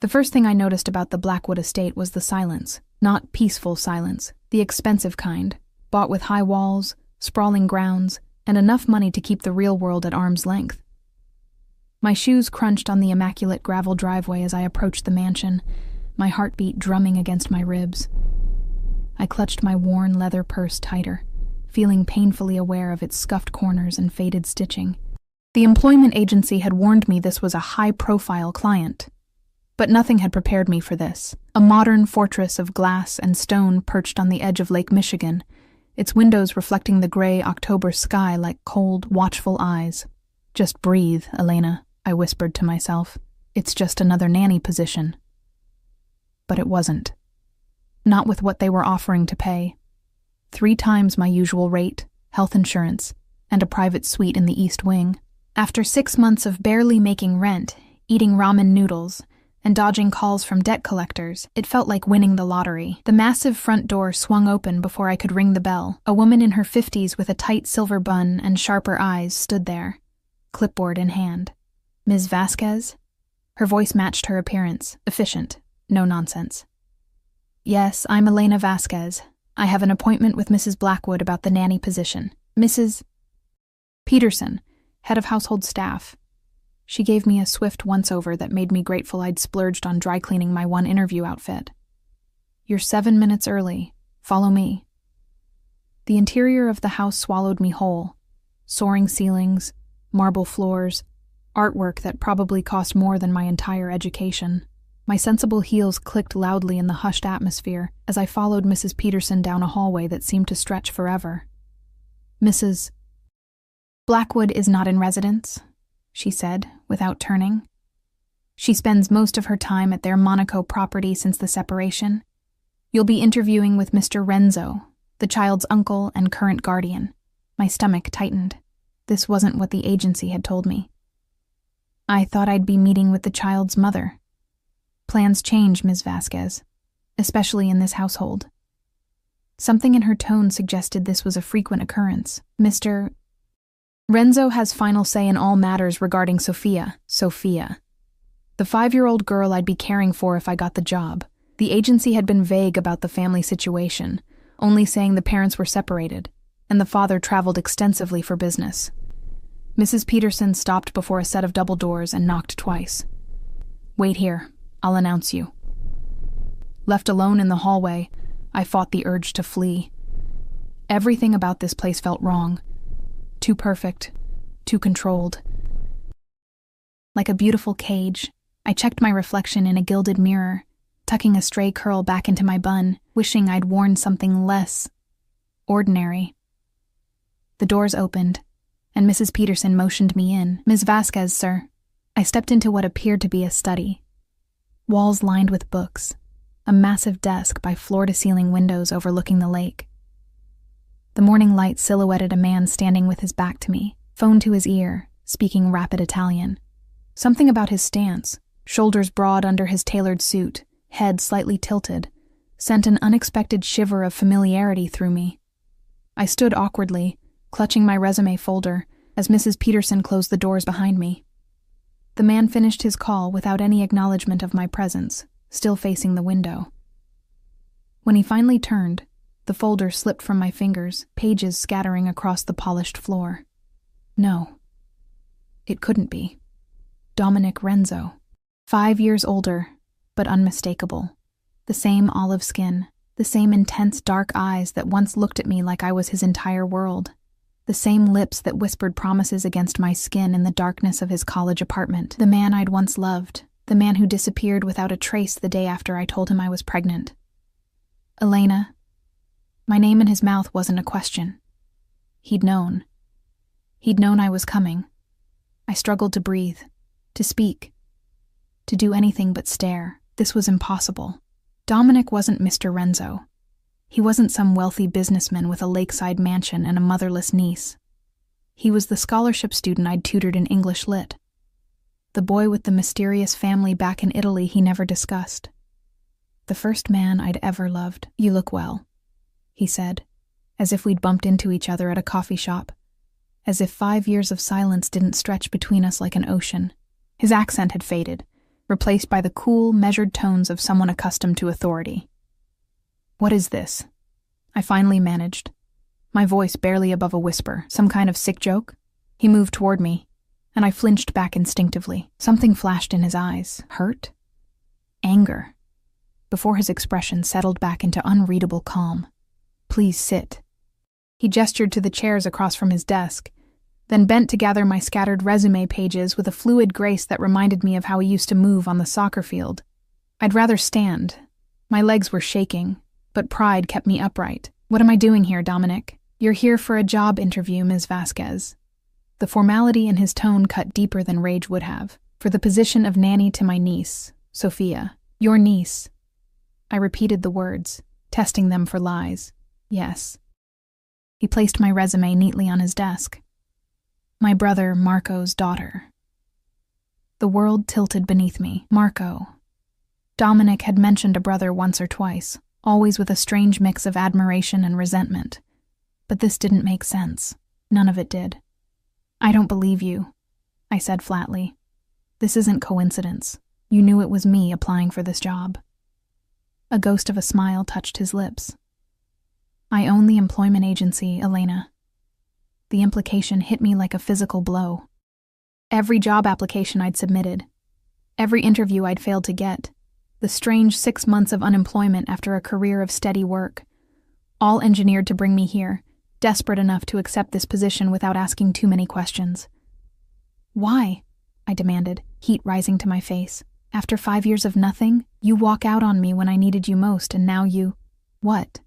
The first thing I noticed about the Blackwood estate was the silence. Not peaceful silence, the expensive kind, bought with high walls, sprawling grounds, and enough money to keep the real world at arm's length. My shoes crunched on the immaculate gravel driveway as I approached the mansion, my heartbeat drumming against my ribs. I clutched my worn leather purse tighter, feeling painfully aware of its scuffed corners and faded stitching. The employment agency had warned me this was a high-profile client. But nothing had prepared me for this. A modern fortress of glass and stone perched on the edge of Lake Michigan, its windows reflecting the gray October sky like cold, watchful eyes. "Just breathe, Elena," I whispered to myself. "It's just another nanny position." But it wasn't. Not with what they were offering to pay. 3 times my usual rate, health insurance, and a private suite in the East Wing. After 6 months of barely making rent, eating ramen noodles, and dodging calls from debt collectors, it felt like winning the lottery. The massive front door swung open before I could ring the bell. A woman in her 50s with a tight silver bun and sharper eyes stood there, clipboard in hand. "Ms. Vasquez?" Her voice matched her appearance, efficient, no nonsense. "Yes, I'm Elena Vasquez. I have an appointment with Mrs. Blackwood about the nanny position. Mrs. Peterson, head of household staff." She gave me a swift once-over that made me grateful I'd splurged on dry-cleaning my one interview outfit. "You're 7 minutes early. Follow me." The interior of the house swallowed me whole. Soaring ceilings, marble floors, artwork that probably cost more than my entire education. My sensible heels clicked loudly in the hushed atmosphere as I followed Mrs. Peterson down a hallway that seemed to stretch forever. "Mrs. Blackwood is not in residence," she said, without turning. "She spends most of her time at their Monaco property since the separation. You'll be interviewing with Mr. Renzo, the child's uncle and current guardian." My stomach tightened. This wasn't what the agency had told me. "I thought I'd be meeting with the child's mother." "Plans change, Ms. Vasquez, especially in this household." Something in her tone suggested this was a frequent occurrence. "Mr. Renzo has final say in all matters regarding Sophia. The 5-year-old girl I'd be caring for if I got the job. The agency had been vague about the family situation, only saying the parents were separated, and the father traveled extensively for business." Mrs. Peterson stopped before a set of double doors and knocked twice. "Wait here. I'll announce you." Left alone in the hallway, I fought the urge to flee. Everything about this place felt wrong. Too perfect, too controlled. Like a beautiful cage, I checked my reflection in a gilded mirror, tucking a stray curl back into my bun, wishing I'd worn something less ordinary. The doors opened, and Mrs. Peterson motioned me in. "Ms. Vasquez, sir." I stepped into what appeared to be a study. Walls lined with books, a massive desk by floor-to-ceiling windows overlooking the lake. The morning light silhouetted a man standing with his back to me, phone to his ear, speaking rapid Italian. Something about his stance, shoulders broad under his tailored suit, head slightly tilted, sent an unexpected shiver of familiarity through me. I stood awkwardly, clutching my resume folder, as Mrs. Peterson closed the doors behind me. The man finished his call without any acknowledgement of my presence, still facing the window. When he finally turned, the folder slipped from my fingers, pages scattering across the polished floor. No. It couldn't be. Dominic Renzo. 5 years older, but unmistakable. The same olive skin, the same intense dark eyes that once looked at me like I was his entire world. The same lips that whispered promises against my skin in the darkness of his college apartment. The man I'd once loved. The man who disappeared without a trace the day after I told him I was pregnant. "Elena." My name in his mouth wasn't a question. He'd known. He'd known I was coming. I struggled to breathe, to speak, to do anything but stare. This was impossible. Dominic wasn't Mr. Renzo. He wasn't some wealthy businessman with a lakeside mansion and a motherless niece. He was the scholarship student I'd tutored in English Lit. The boy with the mysterious family back in Italy he never discussed. The first man I'd ever loved. "You look well," he said, as if we'd bumped into each other at a coffee shop, as if 5 years of silence didn't stretch between us like an ocean. His accent had faded, replaced by the cool, measured tones of someone accustomed to authority. "What is this?" I finally managed, my voice barely above a whisper. "Some kind of sick joke?" He moved toward me, and I flinched back instinctively. Something flashed in his eyes. Hurt? Anger. Before his expression settled back into unreadable calm. "Please sit." He gestured to the chairs across from his desk, then bent to gather my scattered resume pages with a fluid grace that reminded me of how he used to move on the soccer field. I'd rather stand. My legs were shaking, but pride kept me upright. "What am I doing here, Dominic?" "You're here for a job interview, Ms. Vasquez." The formality in his tone cut deeper than rage would have. "For the position of nanny to my niece, Sophia." "Your niece." I repeated the words, testing them for lies. "Yes." He placed my resume neatly on his desk. "My brother Marco's daughter." The world tilted beneath me. Marco. Dominic had mentioned a brother once or twice, always with a strange mix of admiration and resentment. But this didn't make sense. None of it did. "I don't believe you," I said flatly. "This isn't coincidence. You knew it was me applying for this job." A ghost of a smile touched his lips. "I own the employment agency, Elena." The implication hit me like a physical blow. Every job application I'd submitted, every interview I'd failed to get, the strange 6 months of unemployment after a career of steady work, all engineered to bring me here, desperate enough to accept this position without asking too many questions. "Why?" I demanded, heat rising to my face. "After 5 years of nothing, you walk out on me when I needed you most, and now you—" "What?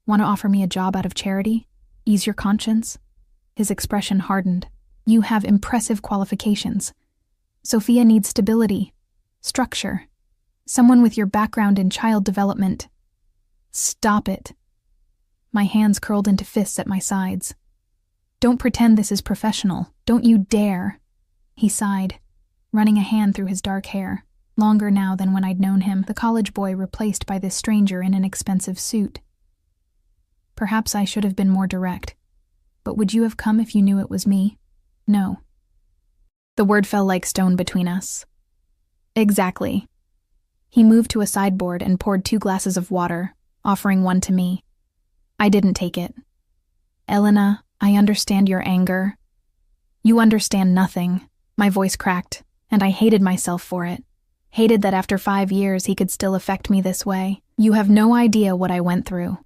Want to offer me a job out of charity? Ease your conscience?" His expression hardened. "You have impressive qualifications. Sophia needs stability, structure, someone with your background in child development." "Stop it." My hands curled into fists at my sides. "Don't pretend this is professional. Don't you dare." He sighed, running a hand through his dark hair, longer now than when I'd known him, the college boy replaced by this stranger in an expensive suit. "Perhaps I should have been more direct. But would you have come if you knew it was me?" "No." The word fell like stone between us. "Exactly." He moved to a sideboard and poured 2 glasses of water, offering one to me. I didn't take it. "Elena, I understand your anger." "You understand nothing." My voice cracked, and I hated myself for it. Hated that after 5 years he could still affect me this way. "You have no idea what I went through."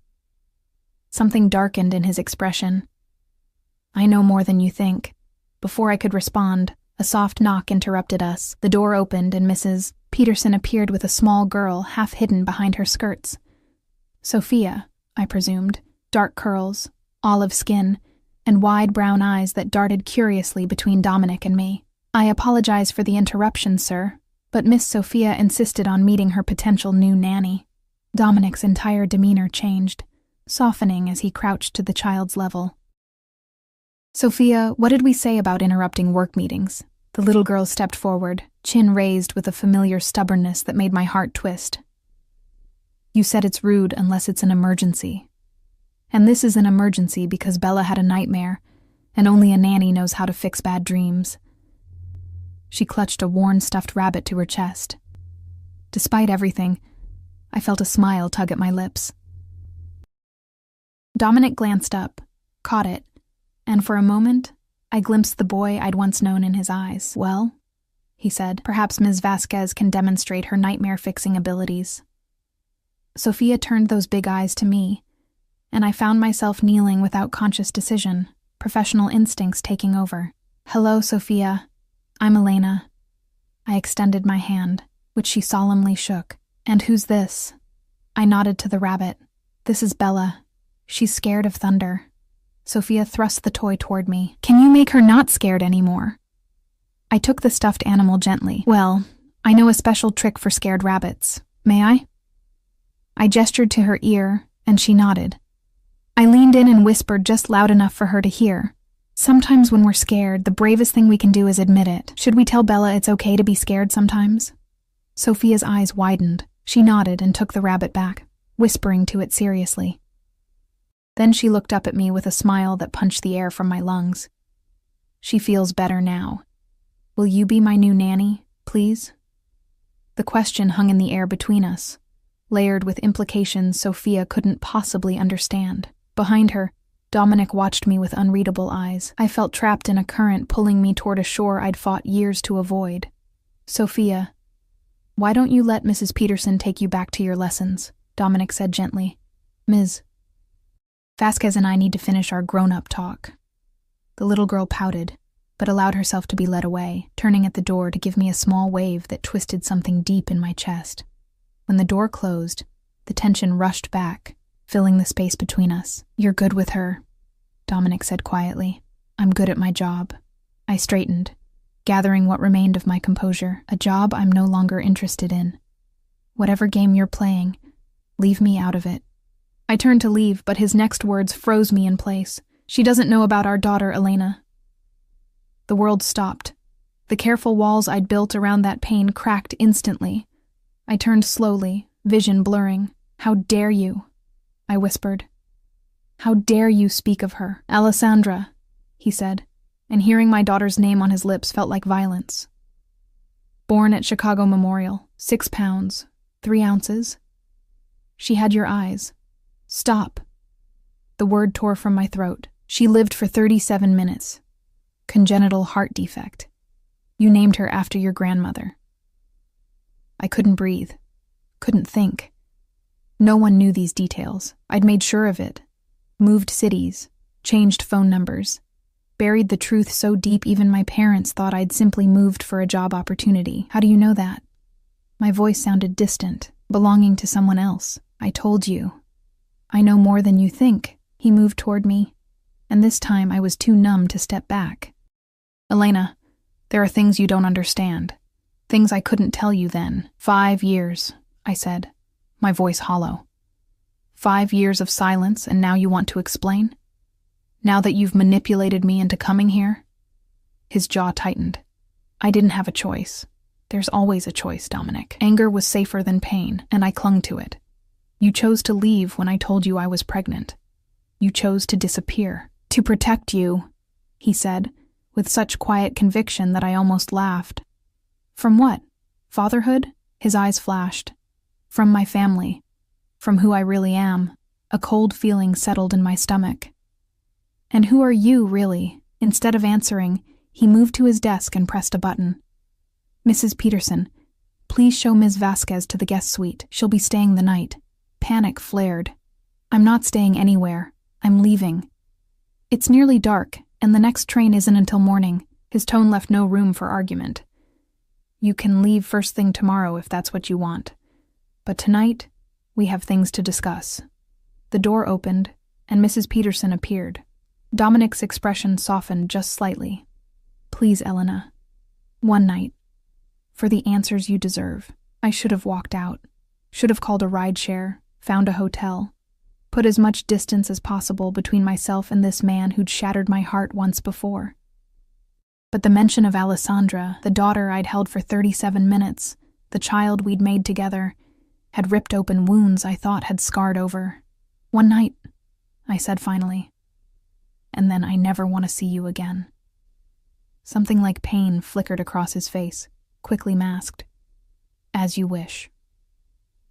Something darkened in his expression. "I know more than you think." Before I could respond, a soft knock interrupted us. The door opened and Mrs. Peterson appeared with a small girl half hidden behind her skirts. Sophia, I presumed, dark curls, olive skin, and wide brown eyes that darted curiously between Dominic and me. "I apologize for the interruption, sir, but Miss Sophia insisted on meeting her potential new nanny." Dominic's entire demeanor changed, softening as he crouched to the child's level. "Sophia, what did we say about interrupting work meetings?" The little girl stepped forward, chin raised with a familiar stubbornness that made my heart twist. "You said it's rude unless it's an emergency. And this is an emergency because Bella had a nightmare, and only a nanny knows how to fix bad dreams." She clutched a worn stuffed rabbit to her chest. Despite everything, I felt a smile tug at my lips. Dominic glanced up, caught it, and for a moment, I glimpsed the boy I'd once known in his eyes. "Well," he said, "perhaps Ms. Vasquez can demonstrate her nightmare-fixing abilities." Sophia turned those big eyes to me, and I found myself kneeling without conscious decision, professional instincts taking over. "Hello, Sophia. I'm Elena." I extended my hand, which she solemnly shook. "And who's this?" I nodded to the rabbit. "This is Bella. She's scared of thunder." Sophia thrust the toy toward me. "Can you make her not scared anymore?" I took the stuffed animal gently. "Well, I know a special trick for scared rabbits. May I?" I gestured to her ear, and she nodded. I leaned in and whispered just loud enough for her to hear. "Sometimes when we're scared, the bravest thing we can do is admit it. Should we tell Bella it's okay to be scared sometimes?" Sophia's eyes widened. She nodded and took the rabbit back, whispering to it seriously. Then she looked up at me with a smile that punched the air from my lungs. "She feels better now. Will you be my new nanny, please?" The question hung in the air between us, layered with implications Sophia couldn't possibly understand. Behind her, Dominic watched me with unreadable eyes. I felt trapped in a current pulling me toward a shore I'd fought years to avoid. "Sophia, why don't you let Mrs. Peterson take you back to your lessons?" Dominic said gently. "Ms. Vasquez and I need to finish our grown-up talk." The little girl pouted, but allowed herself to be led away, turning at the door to give me a small wave that twisted something deep in my chest. When the door closed, the tension rushed back, filling the space between us. "You're good with her," Dominic said quietly. "I'm good at my job." I straightened, gathering what remained of my composure. "A job I'm no longer interested in. Whatever game you're playing, leave me out of it." I turned to leave, but his next words froze me in place. "She doesn't know about our daughter, Elena." The world stopped. The careful walls I'd built around that pain cracked instantly. I turned slowly, vision blurring. "How dare you?" I whispered. "How dare you speak of her?" "Alessandra," he said, and hearing my daughter's name on his lips felt like violence. "Born at Chicago Memorial, 6 pounds, 3 ounces. She had your eyes." "Stop." The word tore from my throat. "She lived for 37 minutes. Congenital heart defect. You named her after your grandmother." I couldn't breathe, couldn't think. No one knew these details. I'd made sure of it. Moved cities, changed phone numbers, buried the truth so deep even my parents thought I'd simply moved for a job opportunity. "How do you know that?" My voice sounded distant, belonging to someone else. "I told you. I know more than you think." He moved toward me, and this time I was too numb to step back. "Elena, there are things you don't understand. Things I couldn't tell you then." 5 years, I said, my voice hollow. 5 years of silence, and now you want to explain? Now that you've manipulated me into coming here?" His jaw tightened. "I didn't have a choice. There's always a choice, Dominic. Anger was safer than pain, and I clung to it. You chose to leave when I told you I was pregnant. You chose to disappear. To protect you," he said, with such quiet conviction that I almost laughed. "From what? Fatherhood?" His eyes flashed. "From my family. From who I really am." A cold feeling settled in my stomach. "And who are you, really?" Instead of answering, he moved to his desk and pressed a button. "Mrs. Peterson, please show Ms. Vasquez to the guest suite. She'll be staying the night." Panic flared. "I'm not staying anywhere. I'm leaving. It's nearly dark, and the next train isn't until morning." His tone left no room for argument. "You can leave first thing tomorrow if that's what you want. But tonight, we have things to discuss." The door opened, and Mrs. Peterson appeared. Dominic's expression softened just slightly. "Please, Elena. One night. For the answers you deserve." I should have walked out. Should have called a rideshare, found a hotel. Put as much distance as possible between myself and this man who'd shattered my heart once before. But the mention of Alessandra, the daughter I'd held for 37 minutes, the child we'd made together, had ripped open wounds I thought had scarred over. "One night," I said finally. "And then I never want to see you again." Something like pain flickered across his face, quickly masked. "As you wish."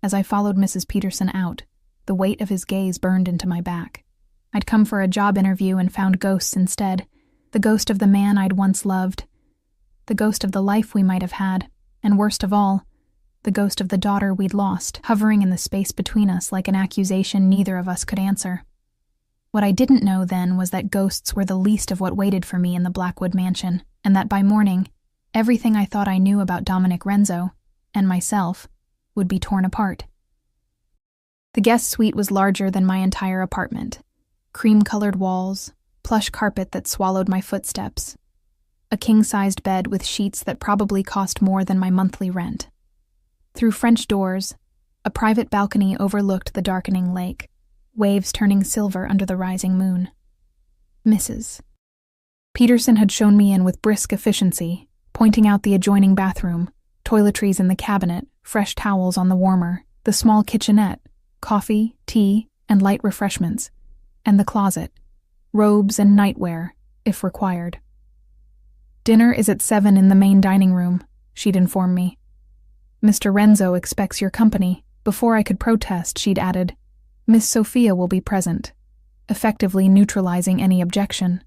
As I followed Mrs. Peterson out, the weight of his gaze burned into my back. I'd come for a job interview and found ghosts instead. The ghost of the man I'd once loved. The ghost of the life we might have had. And worst of all, the ghost of the daughter we'd lost, hovering in the space between us like an accusation neither of us could answer. What I didn't know then was that ghosts were the least of what waited for me in the Blackwood mansion, and that by morning, everything I thought I knew about Dominic Renzo, and myself, would be torn apart. The guest suite was larger than my entire apartment. Cream-colored walls, plush carpet that swallowed my footsteps, a king-sized bed with sheets that probably cost more than my monthly rent. Through French doors, a private balcony overlooked the darkening lake, waves turning silver under the rising moon. Mrs. Peterson had shown me in with brisk efficiency, pointing out the adjoining bathroom, toiletries in the cabinet, fresh towels on the warmer, the small kitchenette, coffee, tea, and light refreshments, and the closet, robes and nightwear, if required. "Dinner is at 7 in the main dining room," she'd informed me. Mr. Renzo expects your company. Before I could protest, she'd added, Miss Sophia will be present, effectively neutralizing any objection.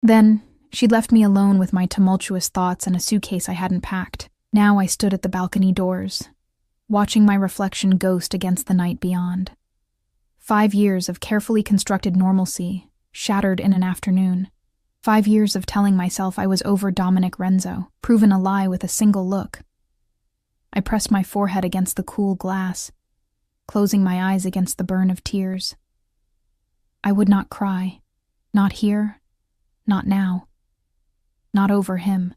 Then, she'd left me alone with my tumultuous thoughts and a suitcase I hadn't packed. Now I stood at the balcony doors, watching my reflection ghost against the night beyond. 5 years of carefully constructed normalcy, shattered in an afternoon. 5 years of telling myself I was over Dominic Renzo, proven a lie with a single look. I pressed my forehead against the cool glass, closing my eyes against the burn of tears. I would not cry, not here, not now, not over him.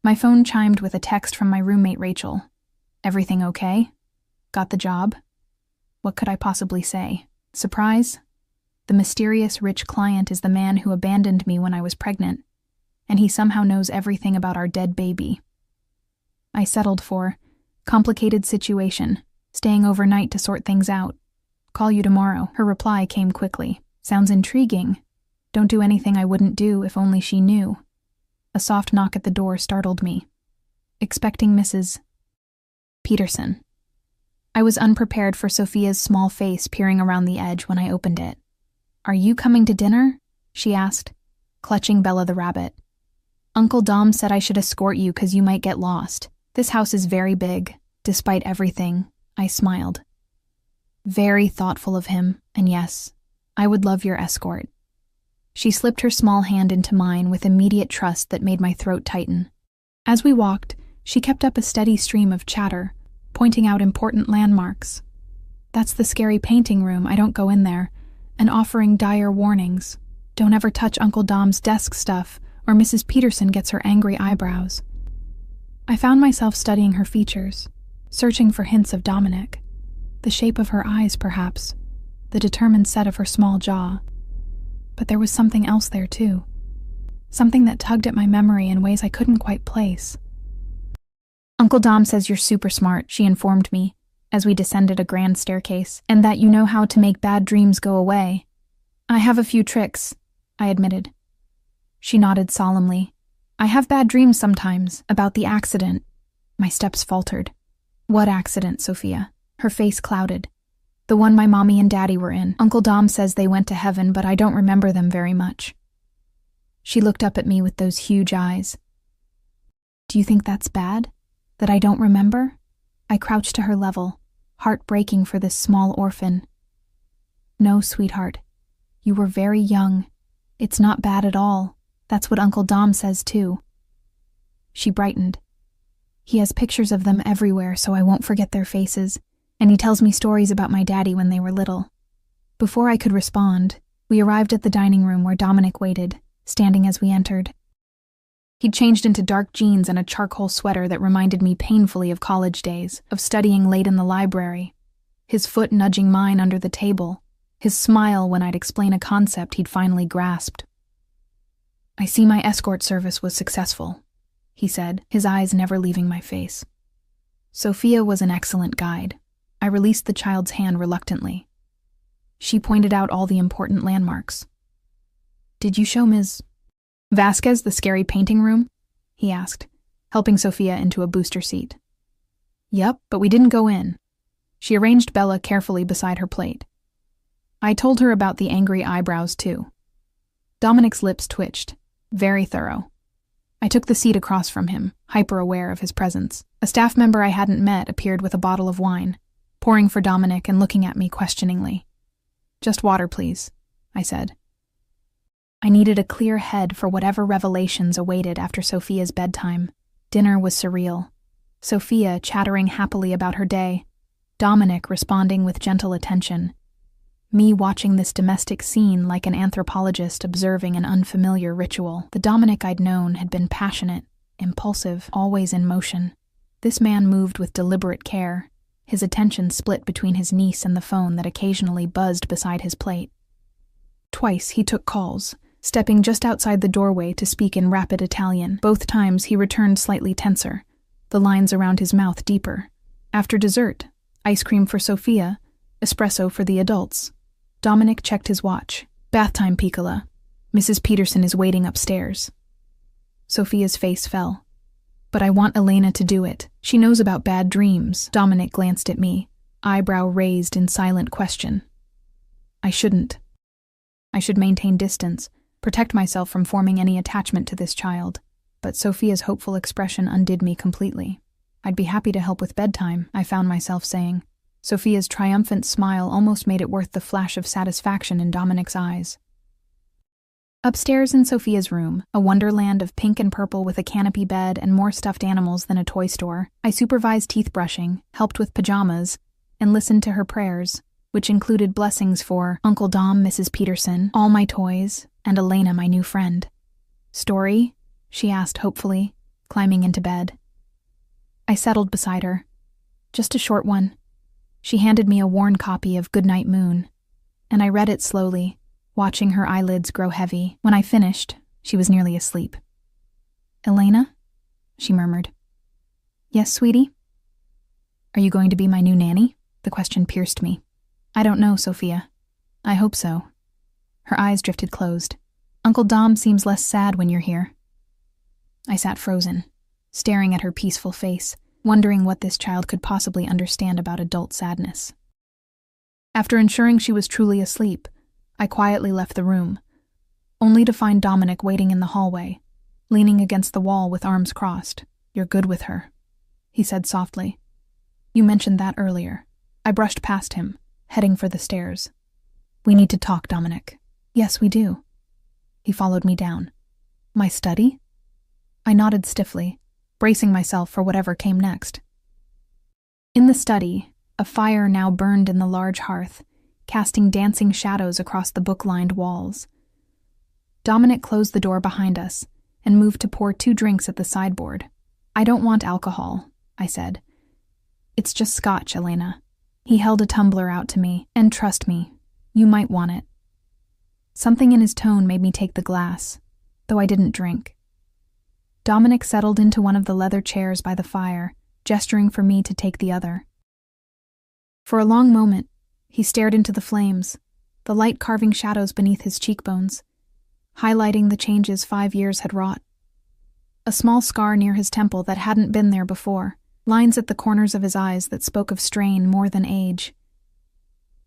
My phone chimed with a text from my roommate Rachel. Everything okay? Got the job? What could I possibly say? Surprise? The mysterious rich client is the man who abandoned me when I was pregnant, and he somehow knows everything about our dead baby. I settled for complicated situation, staying overnight to sort things out. Call you tomorrow. Her reply came quickly. Sounds intriguing. Don't do anything I wouldn't do if only she knew. A soft knock at the door startled me. Expecting Mrs. Peterson. I was unprepared for Sophia's small face peering around the edge when I opened it. Are you coming to dinner? She asked, clutching Bella the rabbit. Uncle Dom said I should escort you because you might get lost. This house is very big, despite everything, I smiled. Very thoughtful of him, and yes, I would love your escort. She slipped her small hand into mine with immediate trust that made my throat tighten. As we walked, she kept up a steady stream of chatter, pointing out important landmarks. That's the scary painting room, I don't go in there, and offering dire warnings. Don't ever touch Uncle Dom's desk stuff, or Mrs. Peterson gets her angry eyebrows. I found myself studying her features, searching for hints of Dominic. The shape of her eyes, perhaps, the determined set of her small jaw. But there was something else there, too. Something that tugged at my memory in ways I couldn't quite place. Uncle Dom says you're super smart, she informed me, as we descended a grand staircase, and that you know how to make bad dreams go away. I have a few tricks, I admitted. She nodded solemnly. I have bad dreams sometimes, about the accident. My steps faltered. What accident, Sophia? Her face clouded. The one my mommy and daddy were in. Uncle Dom says they went to heaven, but I don't remember them very much. She looked up at me with those huge eyes. Do you think that's bad? That I don't remember? I crouched to her level, heart breaking for this small orphan. No, sweetheart. You were very young. It's not bad at all. That's what Uncle Dom says, too. She brightened. He has pictures of them everywhere, so I won't forget their faces, and he tells me stories about my daddy when they were little. Before I could respond, we arrived at the dining room where Dominic waited, standing as we entered. He'd changed into dark jeans and a charcoal sweater that reminded me painfully of college days, of studying late in the library, his foot nudging mine under the table, his smile when I'd explain a concept he'd finally grasped. I see my escort service was successful, he said, his eyes never leaving my face. Sophia was an excellent guide. I released the child's hand reluctantly. She pointed out all the important landmarks. Did you show Ms. Vasquez the scary painting room? He asked, helping Sophia into a booster seat. Yep, but we didn't go in. She arranged Bella carefully beside her plate. I told her about the angry eyebrows, too. Dominic's lips twitched. Very thorough. I took the seat across from him, hyper-aware of his presence. A staff member I hadn't met appeared with a bottle of wine, pouring for Dominic and looking at me questioningly. Just water, please, I said. I needed a clear head for whatever revelations awaited after Sophia's bedtime. Dinner was surreal. Sophia chattering happily about her day, Dominic responding with gentle attention. Me watching this domestic scene like an anthropologist observing an unfamiliar ritual. The Dominic I'd known had been passionate, impulsive, always in motion. This man moved with deliberate care, his attention split between his niece and the phone that occasionally buzzed beside his plate. Twice he took calls, stepping just outside the doorway to speak in rapid Italian. Both times he returned slightly tenser, the lines around his mouth deeper. After dessert, ice cream for Sophia, espresso for the adults. Dominic checked his watch. Bath time, Piccola. Mrs. Peterson is waiting upstairs. Sophia's face fell. But I want Elena to do it. She knows about bad dreams. Dominic glanced at me, eyebrow raised in silent question. I shouldn't. I should maintain distance, protect myself from forming any attachment to this child. But Sophia's hopeful expression undid me completely. I'd be happy to help with bedtime, I found myself saying. Sophia's triumphant smile almost made it worth the flash of satisfaction in Dominic's eyes. Upstairs in Sophia's room, a wonderland of pink and purple with a canopy bed and more stuffed animals than a toy store, I supervised teeth brushing, helped with pajamas, and listened to her prayers, which included blessings for Uncle Dom, Mrs. Peterson, all my toys, and Elena, my new friend. Story? She asked hopefully, climbing into bed. I settled beside her. Just a short one. She handed me a worn copy of Goodnight Moon, and I read it slowly, watching her eyelids grow heavy. When I finished, she was nearly asleep. Elena? She murmured. Yes, sweetie? Are you going to be my new nanny? The question pierced me. I don't know, Sophia. I hope so. Her eyes drifted closed. Uncle Dom seems less sad when you're here. I sat frozen, staring at her peaceful face, wondering what this child could possibly understand about adult sadness. After ensuring she was truly asleep, I quietly left the room, only to find Dominic waiting in the hallway, leaning against the wall with arms crossed. You're good with her, he said softly. You mentioned that earlier. I brushed past him, heading for the stairs. We need to talk, Dominic. Yes, we do. He followed me down. My study? I nodded stiffly, bracing myself for whatever came next. In the study, a fire now burned in the large hearth, casting dancing shadows across the book-lined walls. Dominic closed the door behind us and moved to pour 2 drinks at the sideboard. I don't want alcohol, I said. It's just scotch, Elena. He held a tumbler out to me, and trust me, you might want it. Something in his tone made me take the glass, though I didn't drink. Dominic settled into one of the leather chairs by the fire, gesturing for me to take the other. For a long moment, he stared into the flames, the light carving shadows beneath his cheekbones, highlighting the changes 5 years had wrought. A small scar near his temple that hadn't been there before, lines at the corners of his eyes that spoke of strain more than age.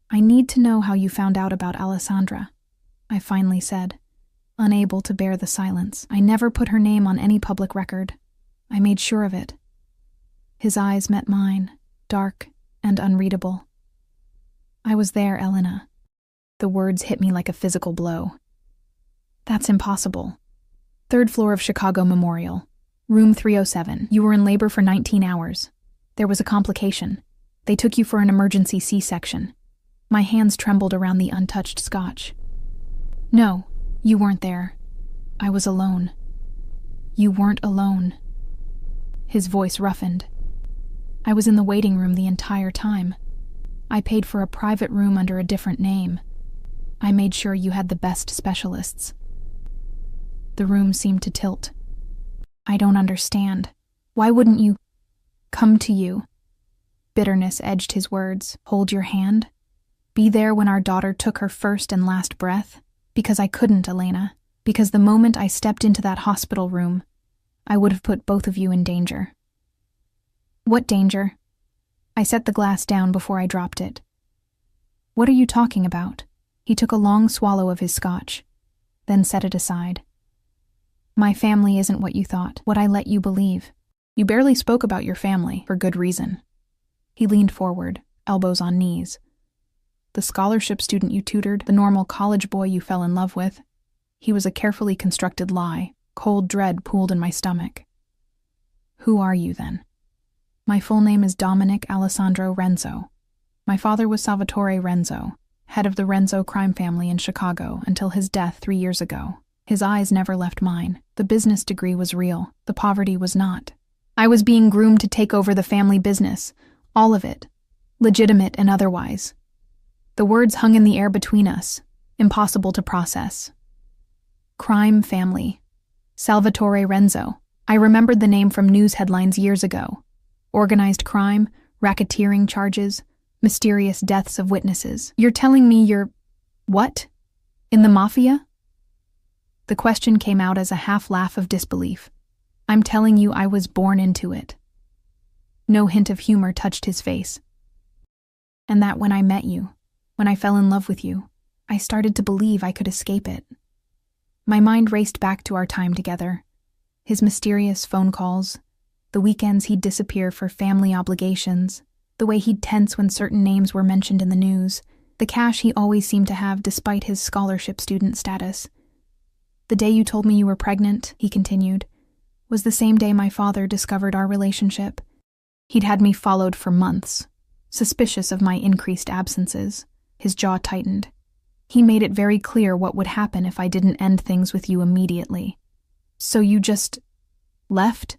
I need to know how you found out about Alessandra, I finally said, unable to bear the silence. I never put her name on any public record. I made sure of it. His eyes met mine, dark and unreadable. I was there, Elena. The words hit me like a physical blow. That's impossible. 3rd floor of Chicago Memorial, room 307. You were in labor for 19 hours. There was a complication. They took you for an emergency C-section. My hands trembled around the untouched scotch. No, you weren't there. I was alone. You weren't alone. His voice roughened. I was in the waiting room the entire time. I paid for a private room under a different name. I made sure you had the best specialists. The room seemed to tilt. I don't understand. Why wouldn't you come to you? Bitterness edged his words. Hold your hand? Be there when our daughter took her first and last breath? Because I couldn't, Elena. Because the moment I stepped into that hospital room, I would have put both of you in danger. What danger? I set the glass down before I dropped it. What are you talking about? He took a long swallow of his scotch, then set it aside. My family isn't what you thought, what I let you believe. You barely spoke about your family, for good reason. He leaned forward, elbows on knees. The scholarship student you tutored, the normal college boy you fell in love with. He was a carefully constructed lie. Cold dread pooled in my stomach. Who are you, then? My full name is Dominic Alessandro Renzo. My father was Salvatore Renzo, head of the Renzo crime family in Chicago until his death 3 years ago. His eyes never left mine. The business degree was real. The poverty was not. I was being groomed to take over the family business. All of it. Legitimate and otherwise. The words hung in the air between us. Impossible to process. Crime family. Salvatore Renzo. I remembered the name from news headlines years ago. Organized crime, racketeering charges, mysterious deaths of witnesses. You're telling me you're... what? In the Mafia? The question came out as a half laugh of disbelief. I'm telling you, I was born into it. No hint of humor touched his face. And that when I met you, when I fell in love with you, I started to believe I could escape it. My mind raced back to our time together. His mysterious phone calls, the weekends he'd disappear for family obligations, the way he'd tense when certain names were mentioned in the news, the cash he always seemed to have despite his scholarship student status. The day you told me you were pregnant, he continued, was the same day my father discovered our relationship. He'd had me followed for months, suspicious of my increased absences. His jaw tightened. He made it very clear what would happen if I didn't end things with you immediately. So you just left?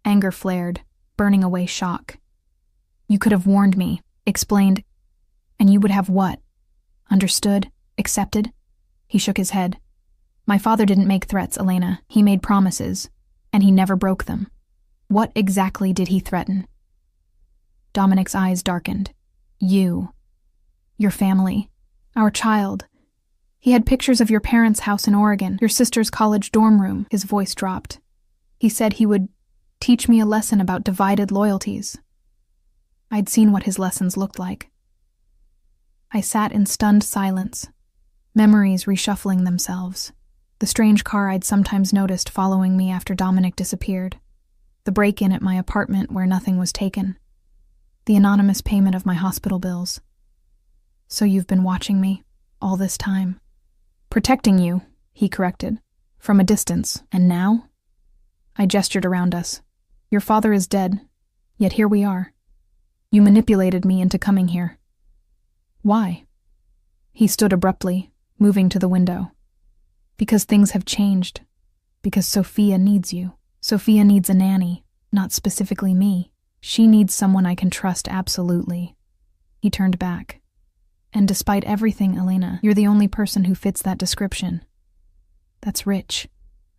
Anger flared, burning away shock. You could have warned me, explained, and you would have what? Understood? Accepted? He shook his head. My father didn't make threats, Elena. He made promises, and he never broke them. What exactly did he threaten? Dominic's eyes darkened. You. Your family. Our child. He had pictures of your parents' house in Oregon, your sister's college dorm room. His voice dropped. He said he would teach me a lesson about divided loyalties. I'd seen what his lessons looked like. I sat in stunned silence, memories reshuffling themselves. The strange car I'd sometimes noticed following me after Dominic disappeared. The break-in at my apartment where nothing was taken. The anonymous payment of my hospital bills. So you've been watching me all this time. Protecting you, he corrected, from a distance. And now? I gestured around us. Your father is dead, yet here we are. You manipulated me into coming here. Why? He stood abruptly, moving to the window. Because things have changed. Because Sophia needs you. Sophia needs a nanny, not specifically me. She needs someone I can trust absolutely. He turned back. And despite everything, Elena, you're the only person who fits that description. That's rich,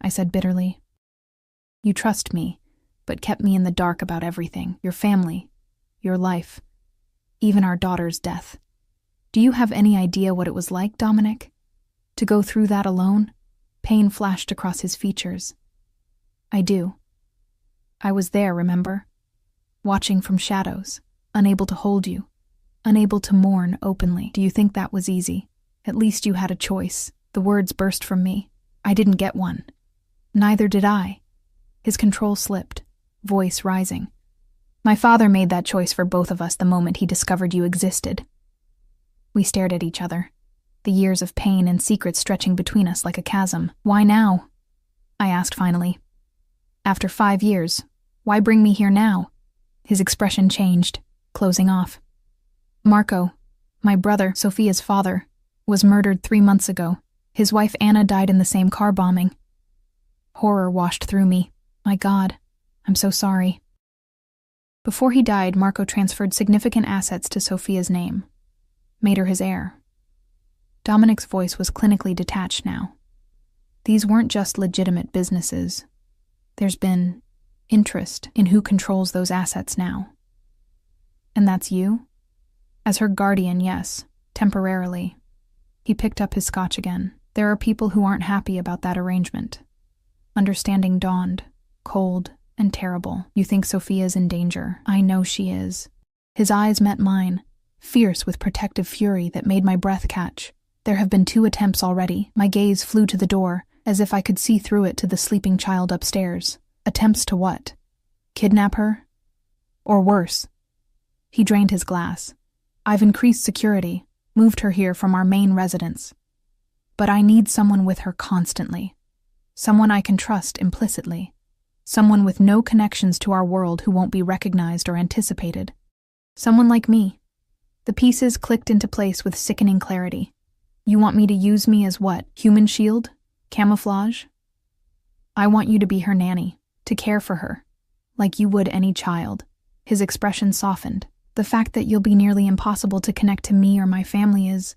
I said bitterly. You trust me, but kept me in the dark about everything. Your family, your life, even our daughter's death. Do you have any idea what it was like, Dominic? To go through that alone? Pain flashed across his features. I do. I was there, remember? Watching from shadows, unable to hold you, unable to mourn openly. Do you think that was easy? At least you had a choice. The words burst from me. I didn't get one. Neither did I. His control slipped, voice rising. My father made that choice for both of us the moment he discovered you existed. We stared at each other, the years of pain and secrets stretching between us like a chasm. Why now? I asked finally. After 5 years, why bring me here now? His expression changed, closing off. Marco, my brother, Sophia's father, was murdered 3 months ago. His wife Anna died in the same car bombing. Horror washed through me. My God, I'm so sorry. Before he died, Marco transferred significant assets to Sophia's name, made her his heir. Dominic's voice was clinically detached now. These weren't just legitimate businesses. There's been interest in who controls those assets now. And that's you? As her guardian, yes, temporarily. He picked up his scotch again. There are people who aren't happy about that arrangement. Understanding dawned, cold and terrible. You think Sophia's in danger. I know she is. His eyes met mine, fierce with protective fury that made my breath catch. There have been 2 attempts already. My gaze flew to the door, as if I could see through it to the sleeping child upstairs. Attempts to what? Kidnap her? Or worse? He drained his glass. I've increased security, moved her here from our main residence. But I need someone with her constantly. Someone I can trust implicitly. Someone with no connections to our world who won't be recognized or anticipated. Someone like me. The pieces clicked into place with sickening clarity. You want me to use me as what? Human shield? Camouflage? I want you to be her nanny, to care for her, like you would any child. His expression softened. The fact that you'll be nearly impossible to connect to me or my family is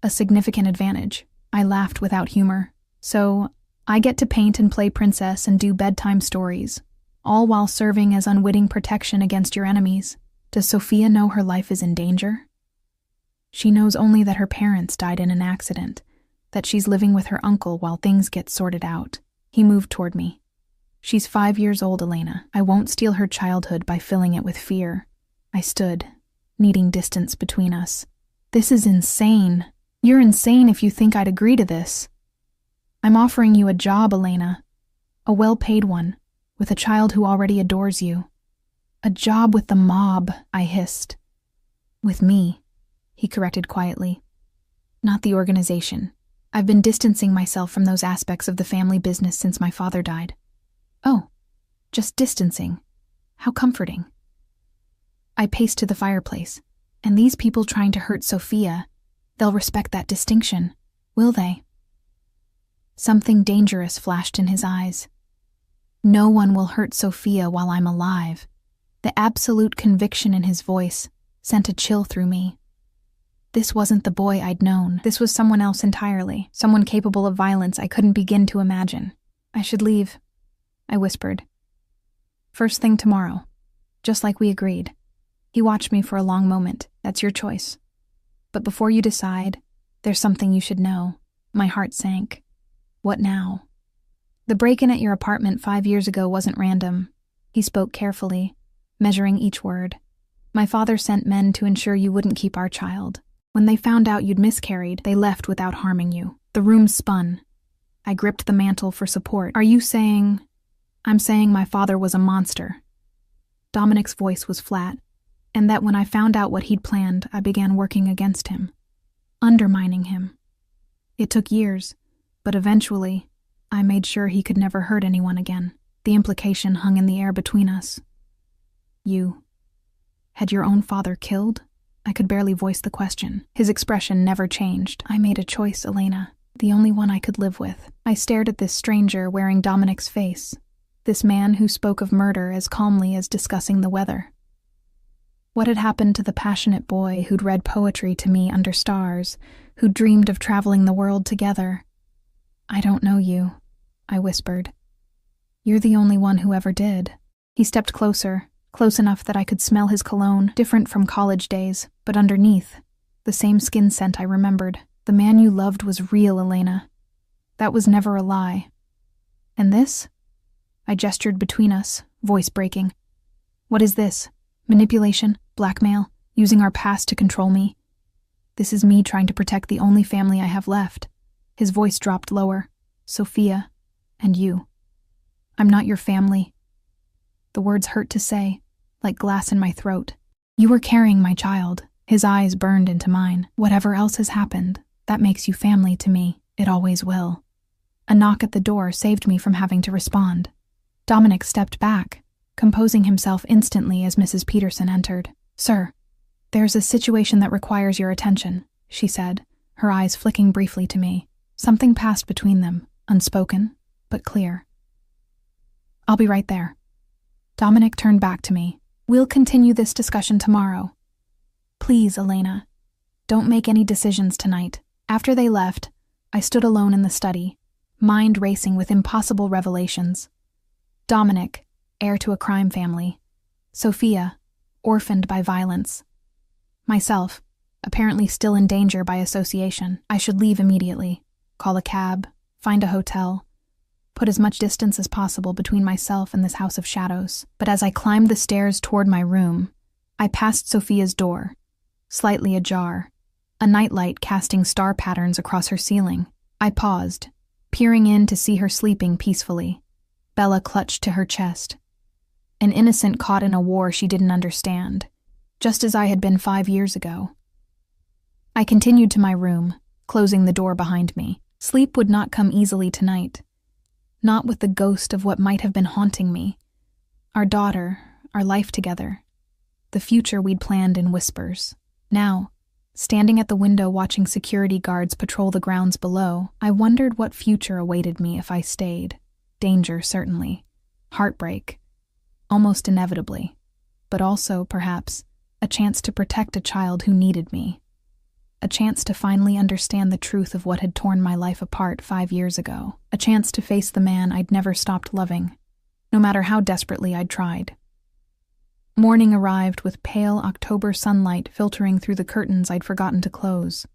a significant advantage. I laughed without humor. So, I get to paint and play princess and do bedtime stories, all while serving as unwitting protection against your enemies. Does Sophia know her life is in danger? She knows only that her parents died in an accident, that she's living with her uncle while things get sorted out. He moved toward me. She's 5 years old, Elena. I won't steal her childhood by filling it with fear. I stood, needing distance between us. This is insane. You're insane if you think I'd agree to this. I'm offering you a job, Elena. A well-paid one, with a child who already adores you. A job with the mob, I hissed. With me, he corrected quietly. Not the organization. I've been distancing myself from those aspects of the family business since my father died. Oh, just distancing. How comforting. I paced to the fireplace. And these people trying to hurt Sophia, they'll respect that distinction, will they? Something dangerous flashed in his eyes. No one will hurt Sophia while I'm alive. The absolute conviction in his voice sent a chill through me. This wasn't the boy I'd known. This was someone else entirely, someone capable of violence I couldn't begin to imagine. I should leave, I whispered. First thing tomorrow, just like we agreed. He watched me for a long moment. That's your choice. But before you decide, there's something you should know. My heart sank. What now? The break-in at your apartment 5 years ago wasn't random. He spoke carefully, measuring each word. My father sent men to ensure you wouldn't keep our child. When they found out you'd miscarried, they left without harming you. The room spun. I gripped the mantle for support. Are you saying... I'm saying my father was a monster. Dominic's voice was flat, and that when I found out what he'd planned, I began working against him, undermining him. It took years, but eventually, I made sure he could never hurt anyone again. The implication hung in the air between us. You had your own father killed? I could barely voice the question. His expression never changed. I made a choice, Elena, the only one I could live with. I stared at this stranger wearing Dominic's face, this man who spoke of murder as calmly as discussing the weather. What had happened to the passionate boy who'd read poetry to me under stars, who dreamed of traveling the world together? I don't know you, I whispered. You're the only one who ever did. He stepped closer, close enough that I could smell his cologne, different from college days, but underneath, the same skin scent I remembered. The man you loved was real, Elena. That was never a lie. And this? I gestured between us, voice breaking. What is this? Manipulation? Blackmail? Using our past to control me? This is me trying to protect the only family I have left. His voice dropped lower. Sophia, and you. I'm not your family. The words hurt to say, like glass in my throat. You were carrying my child. His eyes burned into mine. Whatever else has happened, that makes you family to me. It always will. A knock at the door saved me from having to respond. Dominic stepped back, composing himself instantly as Mrs. Peterson entered. Sir, there's a situation that requires your attention, she said, her eyes flicking briefly to me. Something passed between them, unspoken, but clear. I'll be right there. Dominic turned back to me. We'll continue this discussion tomorrow. Please, Elena, don't make any decisions tonight. After they left, I stood alone in the study, mind racing with impossible revelations. Dominic, heir to a crime family. Sophia, orphaned by violence. Myself, apparently still in danger by association. I should leave immediately, call a cab, find a hotel, put as much distance as possible between myself and this house of shadows. But as I climbed the stairs toward my room, I passed Sophia's door, slightly ajar, a nightlight casting star patterns across her ceiling. I paused, peering in to see her sleeping peacefully. Bella clutched to her chest. An innocent caught in a war she didn't understand, just as I had been 5 years ago. I continued to my room, closing the door behind me. Sleep would not come easily tonight, not with the ghost of what might have been haunting me. Our daughter, our life together, the future we'd planned in whispers. Now, standing at the window watching security guards patrol the grounds below, I wondered what future awaited me if I stayed. Danger, certainly. Heartbreak. Almost inevitably. But also, perhaps, a chance to protect a child who needed me. A chance to finally understand the truth of what had torn my life apart 5 years ago. A chance to face the man I'd never stopped loving, no matter how desperately I'd tried. Morning arrived with pale October sunlight filtering through the curtains I'd forgotten to close.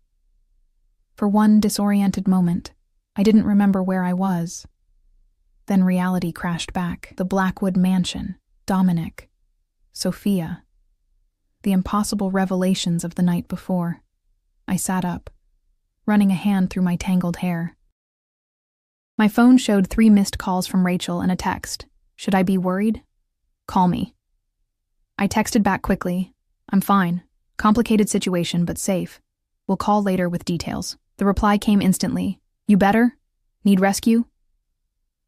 For one disoriented moment, I didn't remember where I was. Then reality crashed back. The Blackwood mansion, Dominic, Sophia. The impossible revelations of the night before. I sat up, running a hand through my tangled hair. My phone showed 3 missed calls from Rachel and a text. Should I be worried? Call me. I texted back quickly. I'm fine. Complicated situation, but safe. We'll call later with details. The reply came instantly. You better? Need rescue?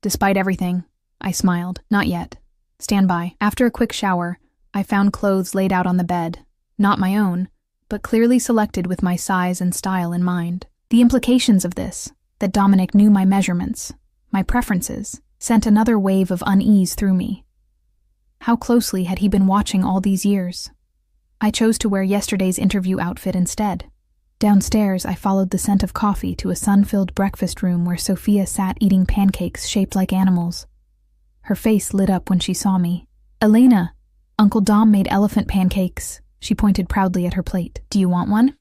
Despite everything, I smiled. Not yet. Stand by. After a quick shower, I found clothes laid out on the bed. Not my own, but clearly selected with my size and style in mind. The implications of this, that Dominic knew my measurements, my preferences, sent another wave of unease through me. How closely had he been watching all these years? I chose to wear yesterday's interview outfit instead. Downstairs, I followed the scent of coffee to a sun-filled breakfast room where Sophia sat eating pancakes shaped like animals. Her face lit up when she saw me. Elena, Uncle Dom made elephant pancakes. She pointed proudly at her plate. Do you want one?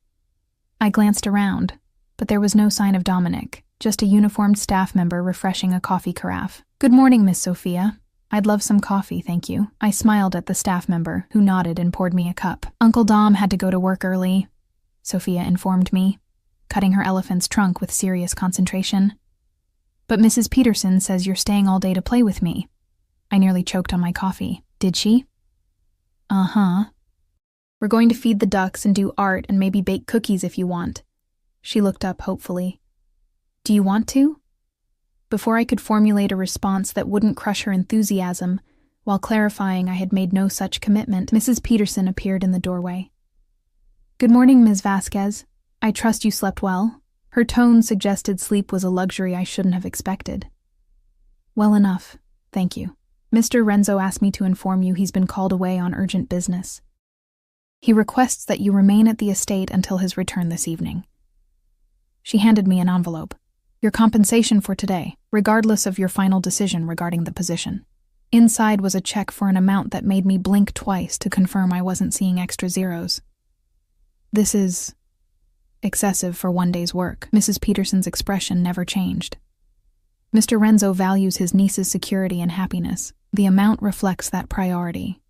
I glanced around, but there was no sign of Dominic, just a uniformed staff member refreshing a coffee carafe. Good morning, Miss Sophia. I'd love some coffee, thank you. I smiled at the staff member, who nodded and poured me a cup. Uncle Dom had to go to work early, Sophia informed me, cutting her elephant's trunk with serious concentration. But Mrs. Peterson says you're staying all day to play with me. I nearly choked on my coffee. Did she? Uh-huh. We're going to feed the ducks and do art and maybe bake cookies if you want. She looked up hopefully. Do you want to? Before I could formulate a response that wouldn't crush her enthusiasm, while clarifying I had made no such commitment, Mrs. Peterson appeared in the doorway. Good morning, Ms. Vasquez. I trust you slept well. Her tone suggested sleep was a luxury I shouldn't have expected. Well enough, thank you. Mr. Renzo asked me to inform you he's been called away on urgent business. He requests that you remain at the estate until his return this evening. She handed me an envelope. Your compensation for today, regardless of your final decision regarding the position. Inside was a check for an amount that made me blink twice to confirm I wasn't seeing extra zeros. This is excessive for one day's work. Mrs. Peterson's expression never changed. Mr. Renzo values his niece's security and happiness. The amount reflects that priority.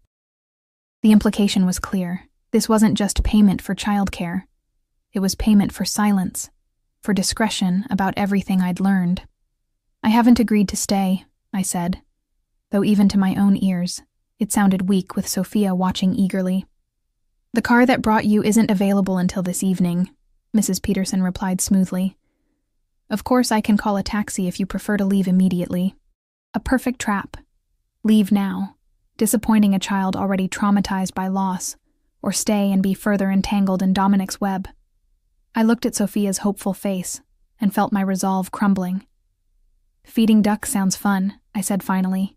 The implication was clear. This wasn't just payment for childcare. It was payment for silence, for discretion about everything I'd learned. I haven't agreed to stay, I said, though even to my own ears, it sounded weak with Sophia watching eagerly. The car that brought you isn't available until this evening, Mrs. Peterson replied smoothly. Of course I can call a taxi if you prefer to leave immediately. A perfect trap. Leave now, disappointing a child already traumatized by loss, or stay and be further entangled in Dominic's web. I looked at Sophia's hopeful face and felt my resolve crumbling. Feeding ducks sounds fun, I said finally.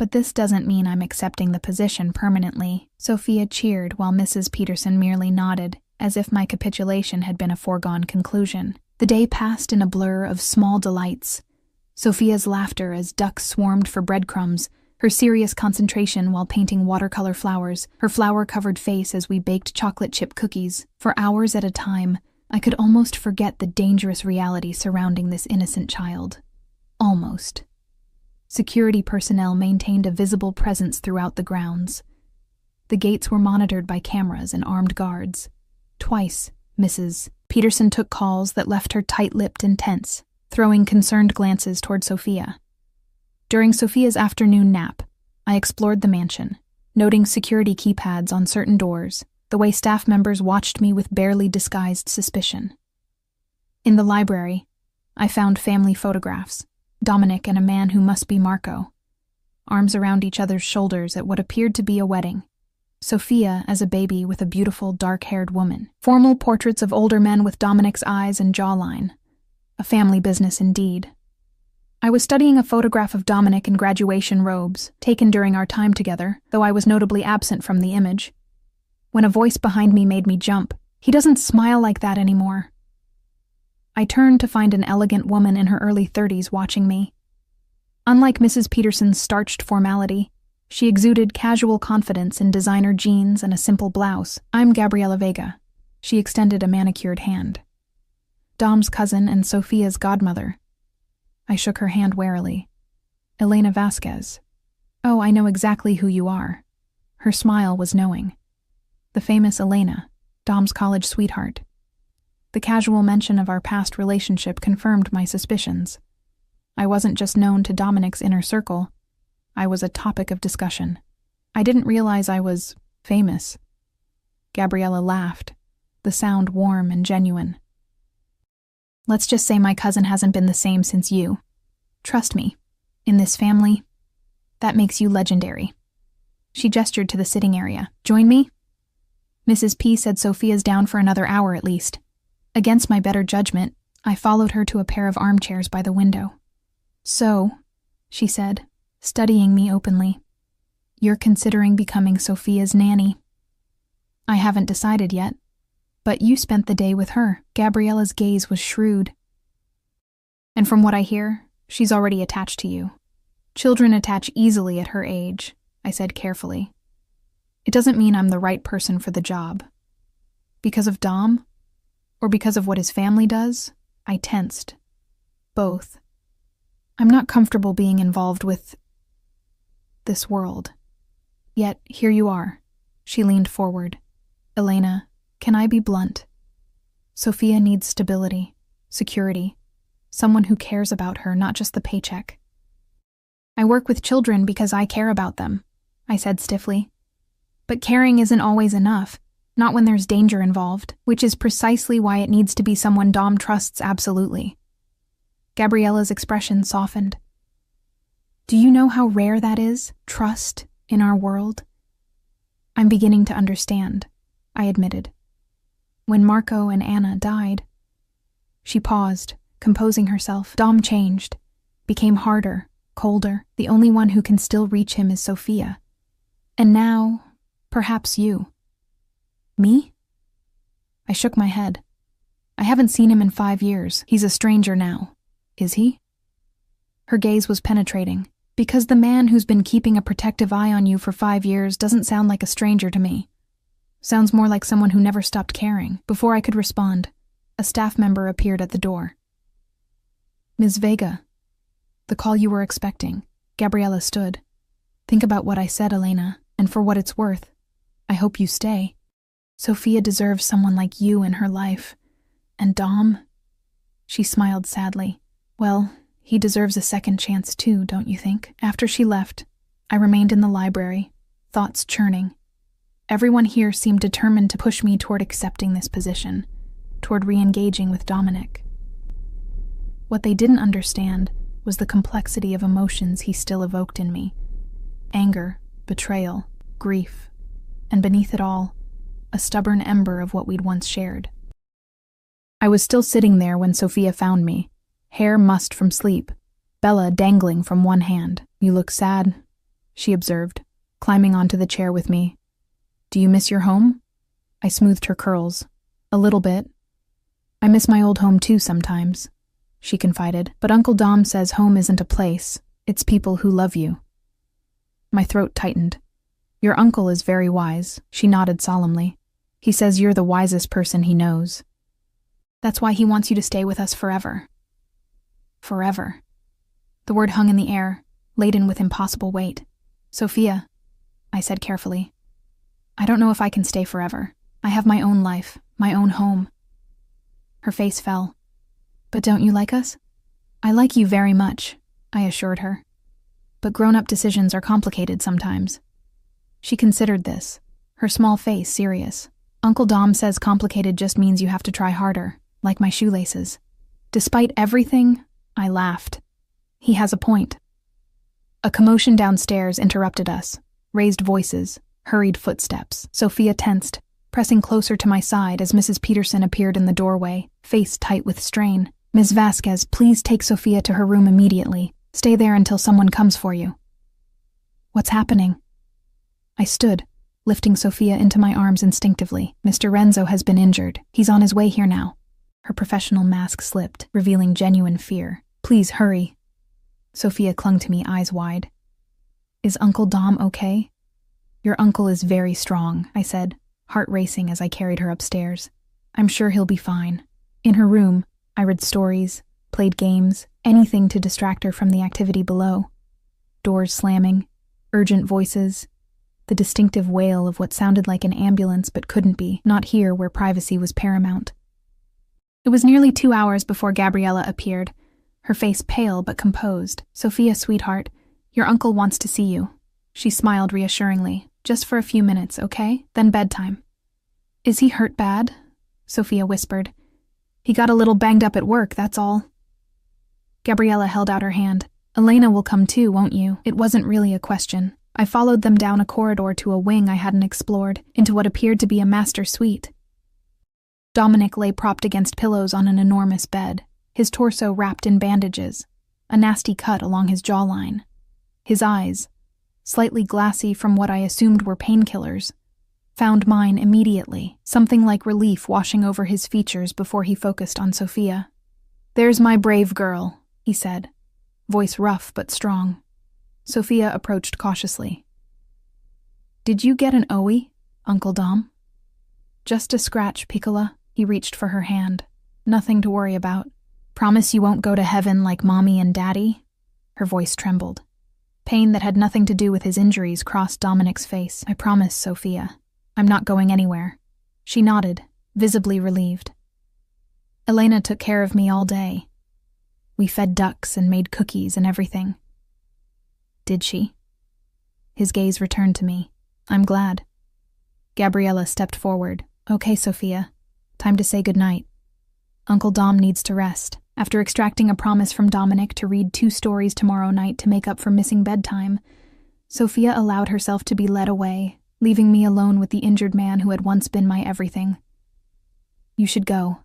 But this doesn't mean I'm accepting the position permanently. Sophia cheered while Mrs. Peterson merely nodded, as if my capitulation had been a foregone conclusion. The day passed in a blur of small delights. Sophia's laughter as ducks swarmed for breadcrumbs, her serious concentration while painting watercolor flowers, her flour-covered face as we baked chocolate chip cookies. For hours at a time, I could almost forget the dangerous reality surrounding this innocent child. Almost. Security personnel maintained a visible presence throughout the grounds. The gates were monitored by cameras and armed guards. Twice, Mrs. Peterson took calls that left her tight-lipped and tense, throwing concerned glances toward Sophia. During Sophia's afternoon nap, I explored the mansion, noting security keypads on certain doors, the way staff members watched me with barely disguised suspicion. In the library, I found family photographs, Dominic and a man who must be Marco, arms around each other's shoulders at what appeared to be a wedding. Sophia as a baby with a beautiful dark-haired woman. Formal portraits of older men with Dominic's eyes and jawline. A family business indeed. I was studying a photograph of Dominic in graduation robes, taken during our time together, though I was notably absent from the image. When a voice behind me made me jump. He doesn't smile like that anymore. I turned to find an elegant woman in her early 30s watching me. Unlike Mrs. Peterson's starched formality, she exuded casual confidence in designer jeans and a simple blouse. I'm Gabriela Vega. She extended a manicured hand. Dom's cousin and Sophia's godmother. I shook her hand warily. Elena Vasquez. Oh, I know exactly who you are. Her smile was knowing. The famous Elena, Dom's college sweetheart. The casual mention of our past relationship confirmed my suspicions. I wasn't just known to Dominic's inner circle. I was a topic of discussion. I didn't realize I was famous. Gabriella laughed, the sound warm and genuine. Let's just say my cousin hasn't been the same since you. Trust me, in this family, that makes you legendary. She gestured to the sitting area. Join me? Mrs. P said Sophia's down for another hour at least. Against my better judgment, I followed her to a pair of armchairs by the window. So, she said, studying me openly, you're considering becoming Sophia's nanny. I haven't decided yet, but you spent the day with her. Gabriella's gaze was shrewd. And from what I hear, she's already attached to you. Children attach easily at her age, I said carefully. It doesn't mean I'm the right person for the job. Because of Dom? Or because of what his family does? I tensed. Both. I'm not comfortable being involved with this world. Yet, here you are. She leaned forward. Elena, can I be blunt? Sophia needs stability, security, someone who cares about her, not just the paycheck. I work with children because I care about them, I said stiffly. But caring isn't always enough, not when there's danger involved, which is precisely why it needs to be someone Dom trusts absolutely. Gabriella's expression softened. Do you know how rare that is, trust, in our world? I'm beginning to understand, I admitted. When Marco and Anna died. She paused, composing herself. Dom changed, became harder, colder. The only one who can still reach him is Sophia. And now, perhaps you. Me? I shook my head. I haven't seen him in 5 years. He's a stranger now. Is he? Her gaze was penetrating. Because the man who's been keeping a protective eye on you for 5 years doesn't sound like a stranger to me. Sounds more like someone who never stopped caring. Before I could respond, a staff member appeared at the door. Ms. Vega, the call you were expecting. Gabriella stood. Think about what I said, Elena, and for what it's worth, I hope you stay. Sophia deserves someone like you in her life. And Dom? She smiled sadly. Well, he deserves a second chance too, don't you think? After she left, I remained in the library, thoughts churning. Everyone here seemed determined to push me toward accepting this position, toward re-engaging with Dominic. What they didn't understand was the complexity of emotions he still evoked in me. Anger, betrayal, grief, and beneath it all, a stubborn ember of what we'd once shared. I was still sitting there when Sophia found me, hair mussed from sleep, Bella dangling from one hand. You look sad, she observed, climbing onto the chair with me. Do you miss your home? I smoothed her curls. A little bit. I miss my old home too sometimes, she confided, but Uncle Dom says home isn't a place, it's people who love you. My throat tightened. Your uncle is very wise, she nodded solemnly. He says you're the wisest person he knows. That's why he wants you to stay with us forever. Forever. The word hung in the air, laden with impossible weight. Sophia, I said carefully. I don't know if I can stay forever. I have my own life, my own home. Her face fell. But don't you like us? I like you very much, I assured her. But grown-up decisions are complicated sometimes. She considered this, her small face serious. Uncle Dom says complicated just means you have to try harder, like my shoelaces. Despite everything, I laughed. He has a point. A commotion downstairs interrupted us. Raised voices, hurried footsteps. Sophia tensed, pressing closer to my side as Mrs. Peterson appeared in the doorway, face tight with strain. Ms. Vasquez, please take Sophia to her room immediately. Stay there until someone comes for you. What's happening? I stood, lifting Sophia into my arms instinctively. Mr. Renzo has been injured. He's on his way here now. Her professional mask slipped, revealing genuine fear. Please hurry. Sophia clung to me, eyes wide. Is Uncle Dom okay? Your uncle is very strong, I said, heart racing as I carried her upstairs. I'm sure he'll be fine. In her room, I read stories, played games, anything to distract her from the activity below. doors slamming, urgent voices, the distinctive wail of what sounded like an ambulance but couldn't be, not here where privacy was paramount. It was nearly 2 hours before Gabriella appeared, her face pale but composed. "Sophia, sweetheart, your uncle wants to see you." She smiled reassuringly. "Just for a few minutes, okay? Then bedtime." "Is he hurt bad?" Sophia whispered. "He got a little banged up at work, that's all." Gabriella held out her hand. "Elena will come too, won't you?" It wasn't really a question. I followed them down a corridor to a wing I hadn't explored, into what appeared to be a master suite. Dominic lay propped against pillows on an enormous bed, his torso wrapped in bandages, a nasty cut along his jawline. His eyes, slightly glassy from what I assumed were painkillers, found mine immediately, something like relief washing over his features before he focused on Sophia. "There's my brave girl," he said, voice rough but strong. Sophia approached cautiously. "Did you get an OE, Uncle Dom?" "Just a scratch, Piccola." He reached for her hand. "Nothing to worry about. Promise you won't go to heaven like Mommy and Daddy?" Her voice trembled. Pain that had nothing to do with his injuries crossed Dominic's face. "I promise, Sophia. I'm not going anywhere." She nodded, visibly relieved. "Elena took care of me all day. We fed ducks and made cookies and everything." "Did she?" His gaze returned to me. "I'm glad." Gabriella stepped forward. "Okay, Sophia. Time to say goodnight. Uncle Dom needs to rest." After extracting a promise from Dominic to read 2 stories tomorrow night to make up for missing bedtime, Sophia allowed herself to be led away, leaving me alone with the injured man who had once been my everything. "You should go,"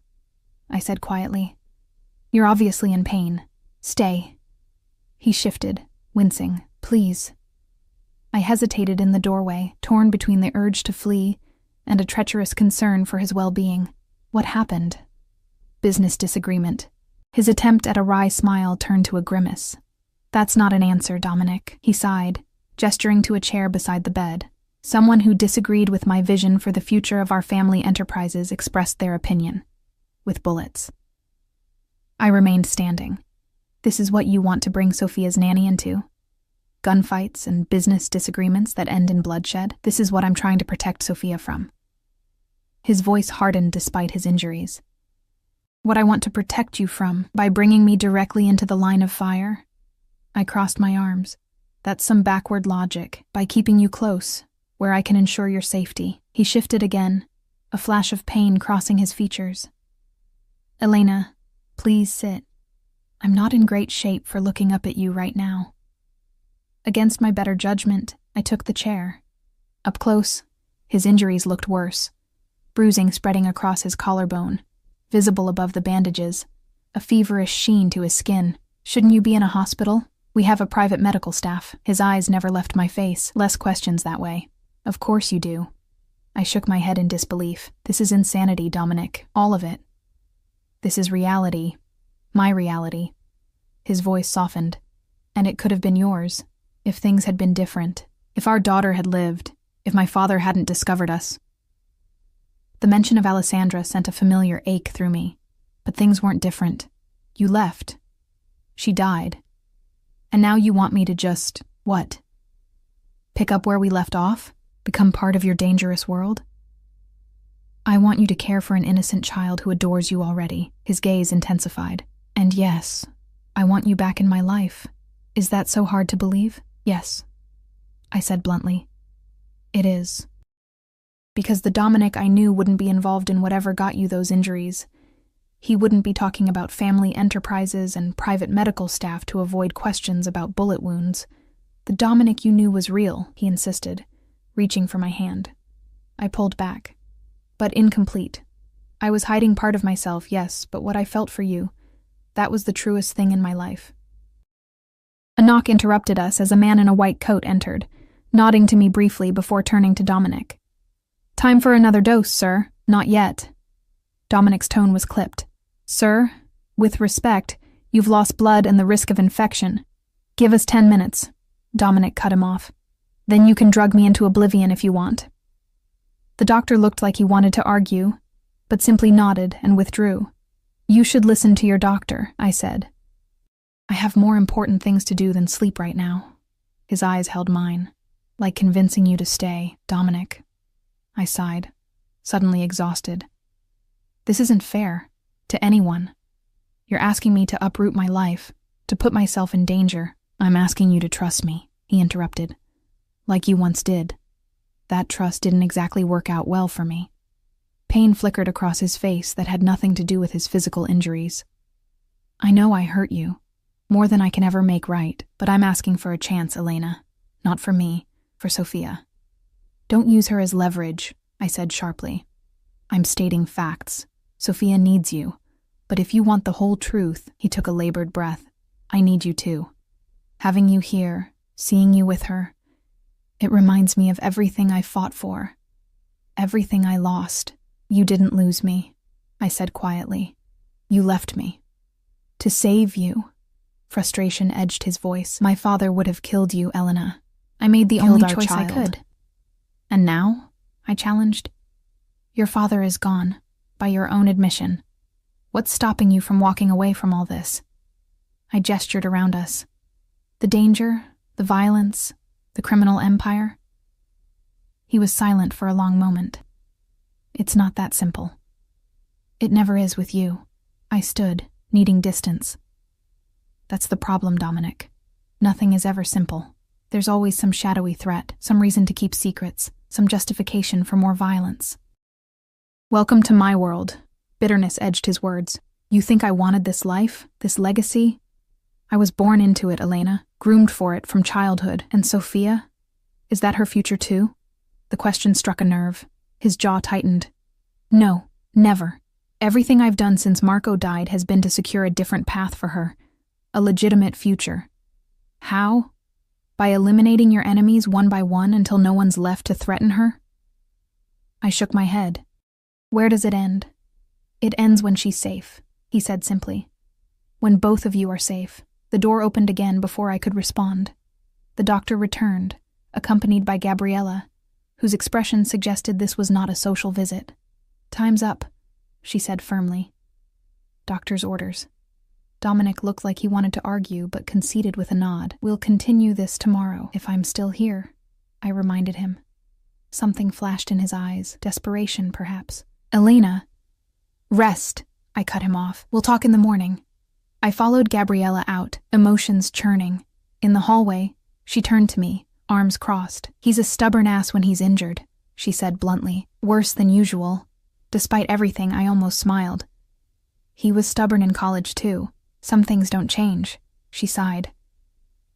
I said quietly. "You're obviously in pain. Stay." He shifted, wincing. "Please." I hesitated in the doorway, torn between the urge to flee and a treacherous concern for his well-being. What happened? Business disagreement. His attempt at a wry smile turned to a grimace. "That's not an answer, Dominic," he sighed, gesturing to a chair beside the bed. Someone who disagreed with my vision for the future of our family enterprises expressed their opinion. With bullets. I remained standing. "This is what you want to bring Sophia's nanny into? Gunfights and business disagreements that end in bloodshed? This is what I'm trying to protect Sophia from." His voice hardened despite his injuries. "What I want to protect you from, by bringing me directly into the line of fire?" I crossed my arms. "That's some backward logic. By keeping you close, where I can ensure your safety." He shifted again, a flash of pain crossing his features. "Elena, please sit. I'm not in great shape for looking up at you right now." Against my better judgment, I took the chair. Up close, his injuries looked worse. Bruising spreading across his collarbone, visible above the bandages, a feverish sheen to his skin. "Shouldn't you be in a hospital? We have a private medical staff." His eyes never left my face. "Less questions that way." "Of course you do." I shook my head in disbelief. "This is insanity, Dominic. All of it. This is reality. My reality." His voice softened. "And it could have been yours, if things had been different. If our daughter had lived. If my father hadn't discovered us." The mention of Alessandra sent a familiar ache through me. But things weren't different. You left. She died. And now you want me to just, what? Pick up where we left off? Become part of your dangerous world? "I want you to care for an innocent child who adores you already." His gaze intensified. "And yes, I want you back in my life. Is that so hard to believe?" "Yes," I said bluntly. "It is. Because the Dominic I knew wouldn't be involved in whatever got you those injuries. He wouldn't be talking about family enterprises and private medical staff to avoid questions about bullet wounds. The Dominic you knew was real," he insisted, reaching for my hand. I pulled back. "But incomplete. I was hiding part of myself, yes, but what I felt for you, that was the truest thing in my life." A knock interrupted us as a man in a white coat entered, nodding to me briefly before turning to Dominic. "Time for another dose, sir." "Not yet." Dominic's tone was clipped. "Sir, with respect, you've lost blood and the risk of infection. Give us 10 minutes. Dominic cut him off. "Then you can drug me into oblivion if you want." The doctor looked like he wanted to argue, but simply nodded and withdrew. "You should listen to your doctor," I said. "I have more important things to do than sleep right now." His eyes held mine, like convincing you to stay, Dominic. I sighed, suddenly exhausted. This isn't fair, to anyone. You're asking me to uproot my life, to put myself in danger. I'm asking you to trust me, he interrupted. Like you once did. That trust didn't exactly work out well for me. Pain flickered across his face that had nothing to do with his physical injuries. I know I hurt you, more than I can ever make right, but I'm asking for a chance, Elena. Not for me, for Sophia. Don't use her as leverage, I said sharply. I'm stating facts. Sophia needs you. But if you want the whole truth, he took a labored breath, I need you too. Having you here, seeing you with her, it reminds me of everything I fought for. Everything I lost. You didn't lose me, I said quietly. You left me. To save you. Frustration edged his voice. My father would have killed you, Elena. I made the only choice I could. And now? I challenged. Your father is gone, by your own admission. What's stopping you from walking away from all this? I gestured around us. The danger, the violence, the criminal empire. He was silent for a long moment. It's not that simple. It never is with you. I stood, needing distance. That's the problem, Dominic. Nothing is ever simple. There's always some shadowy threat, some reason to keep secrets, some justification for more violence. Welcome to my world. Bitterness edged his words. You think I wanted this life, this legacy? I was born into it, Elena, groomed for it from childhood. And Sophia? Is that her future too? The question struck a nerve. His jaw tightened. No, never. Everything I've done since Marco died has been to secure a different path for her. A legitimate future. How? By eliminating your enemies one by one until no one's left to threaten her? I shook my head. Where does it end? It ends when she's safe, he said simply. When both of you are safe. The door opened again before I could respond. The doctor returned, accompanied by Gabriella, whose expression suggested this was not a social visit. Time's up, she said firmly. Doctor's orders. Dominic looked like he wanted to argue, but conceded with a nod. We'll continue this tomorrow, if I'm still here, I reminded him. Something flashed in his eyes, desperation perhaps. Elena. Rest, I cut him off. We'll talk in the morning. I followed Gabriella out, emotions churning. In the hallway, she turned to me, arms crossed. He's a stubborn ass when he's injured, she said bluntly. Worse than usual. Despite everything, I almost smiled. He was stubborn in college too. Some things don't change, she sighed.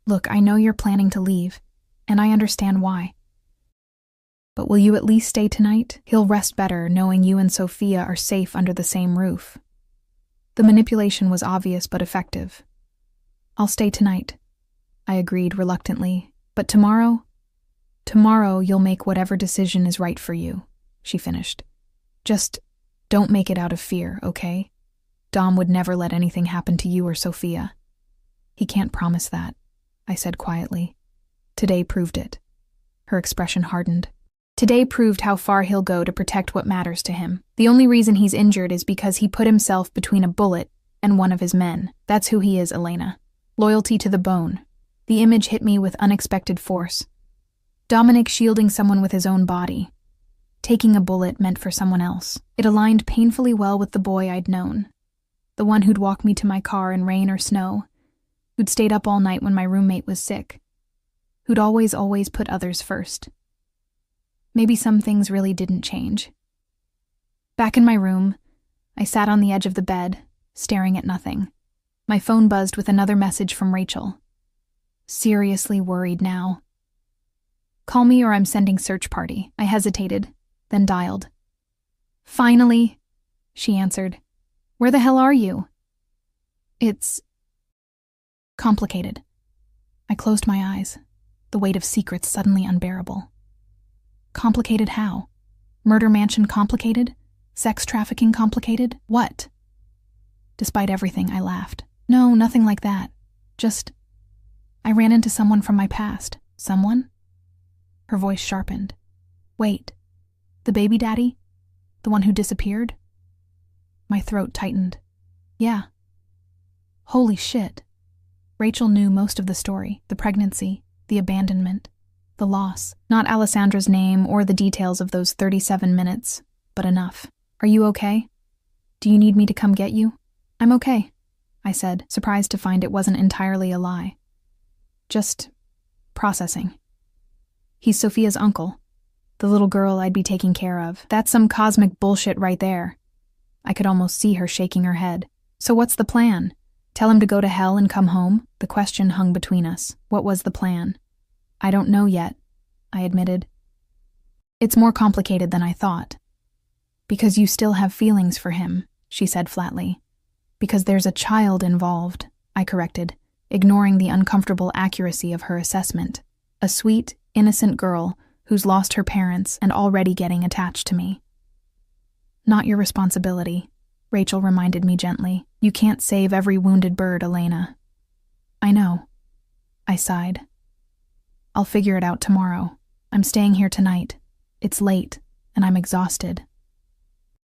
Look, I know you're planning to leave, and I understand why. But will you at least stay tonight? He'll rest better knowing you and Sophia are safe under the same roof. The manipulation was obvious but effective. I'll stay tonight, I agreed reluctantly. But tomorrow you'll make whatever decision is right for you, she finished. Just don't make it out of fear, okay? Dom would never let anything happen to you or Sophia. He can't promise that, I said quietly. Today proved it. Her expression hardened. Today proved how far he'll go to protect what matters to him. The only reason he's injured is because he put himself between a bullet and one of his men. That's who he is, Elena. Loyalty to the bone. The image hit me with unexpected force. Dominic shielding someone with his own body. Taking a bullet meant for someone else. It aligned painfully well with the boy I'd known. The one who'd walk me to my car in rain or snow. Who'd stayed up all night when my roommate was sick. Who'd always put others first. Maybe some things really didn't change. Back in my room, I sat on the edge of the bed, staring at nothing. My phone buzzed with another message from Rachel. Seriously worried now. Call me or I'm sending search party. I hesitated, then dialed. Finally, she answered. Where the hell are you? It's complicated. I closed my eyes, the weight of secrets suddenly unbearable. Complicated how? Murder mansion complicated? Sex trafficking complicated? What? Despite everything, I laughed. No, nothing like that. Just, I ran into someone from my past. Someone? Her voice sharpened. Wait, the baby daddy? The one who disappeared? My throat tightened. Yeah. Holy shit. Rachel knew most of the story, the pregnancy, the abandonment, the loss. Not Alessandra's name or the details of those 37 minutes, but enough. Are you okay? Do you need me to come get you? I'm okay, I said, surprised to find it wasn't entirely a lie. Just processing. He's Sophia's uncle, the little girl I'd be taking care of. That's some cosmic bullshit right there. I could almost see her shaking her head. So what's the plan? Tell him to go to hell and come home? The question hung between us. What was the plan? I don't know yet, I admitted. It's more complicated than I thought. Because you still have feelings for him, she said flatly. Because there's a child involved, I corrected, ignoring the uncomfortable accuracy of her assessment. A sweet, innocent girl who's lost her parents and already getting attached to me. Not your responsibility, Rachel reminded me gently. You can't save every wounded bird, Elena. I know. I sighed. I'll figure it out tomorrow. I'm staying here tonight. It's late, and I'm exhausted.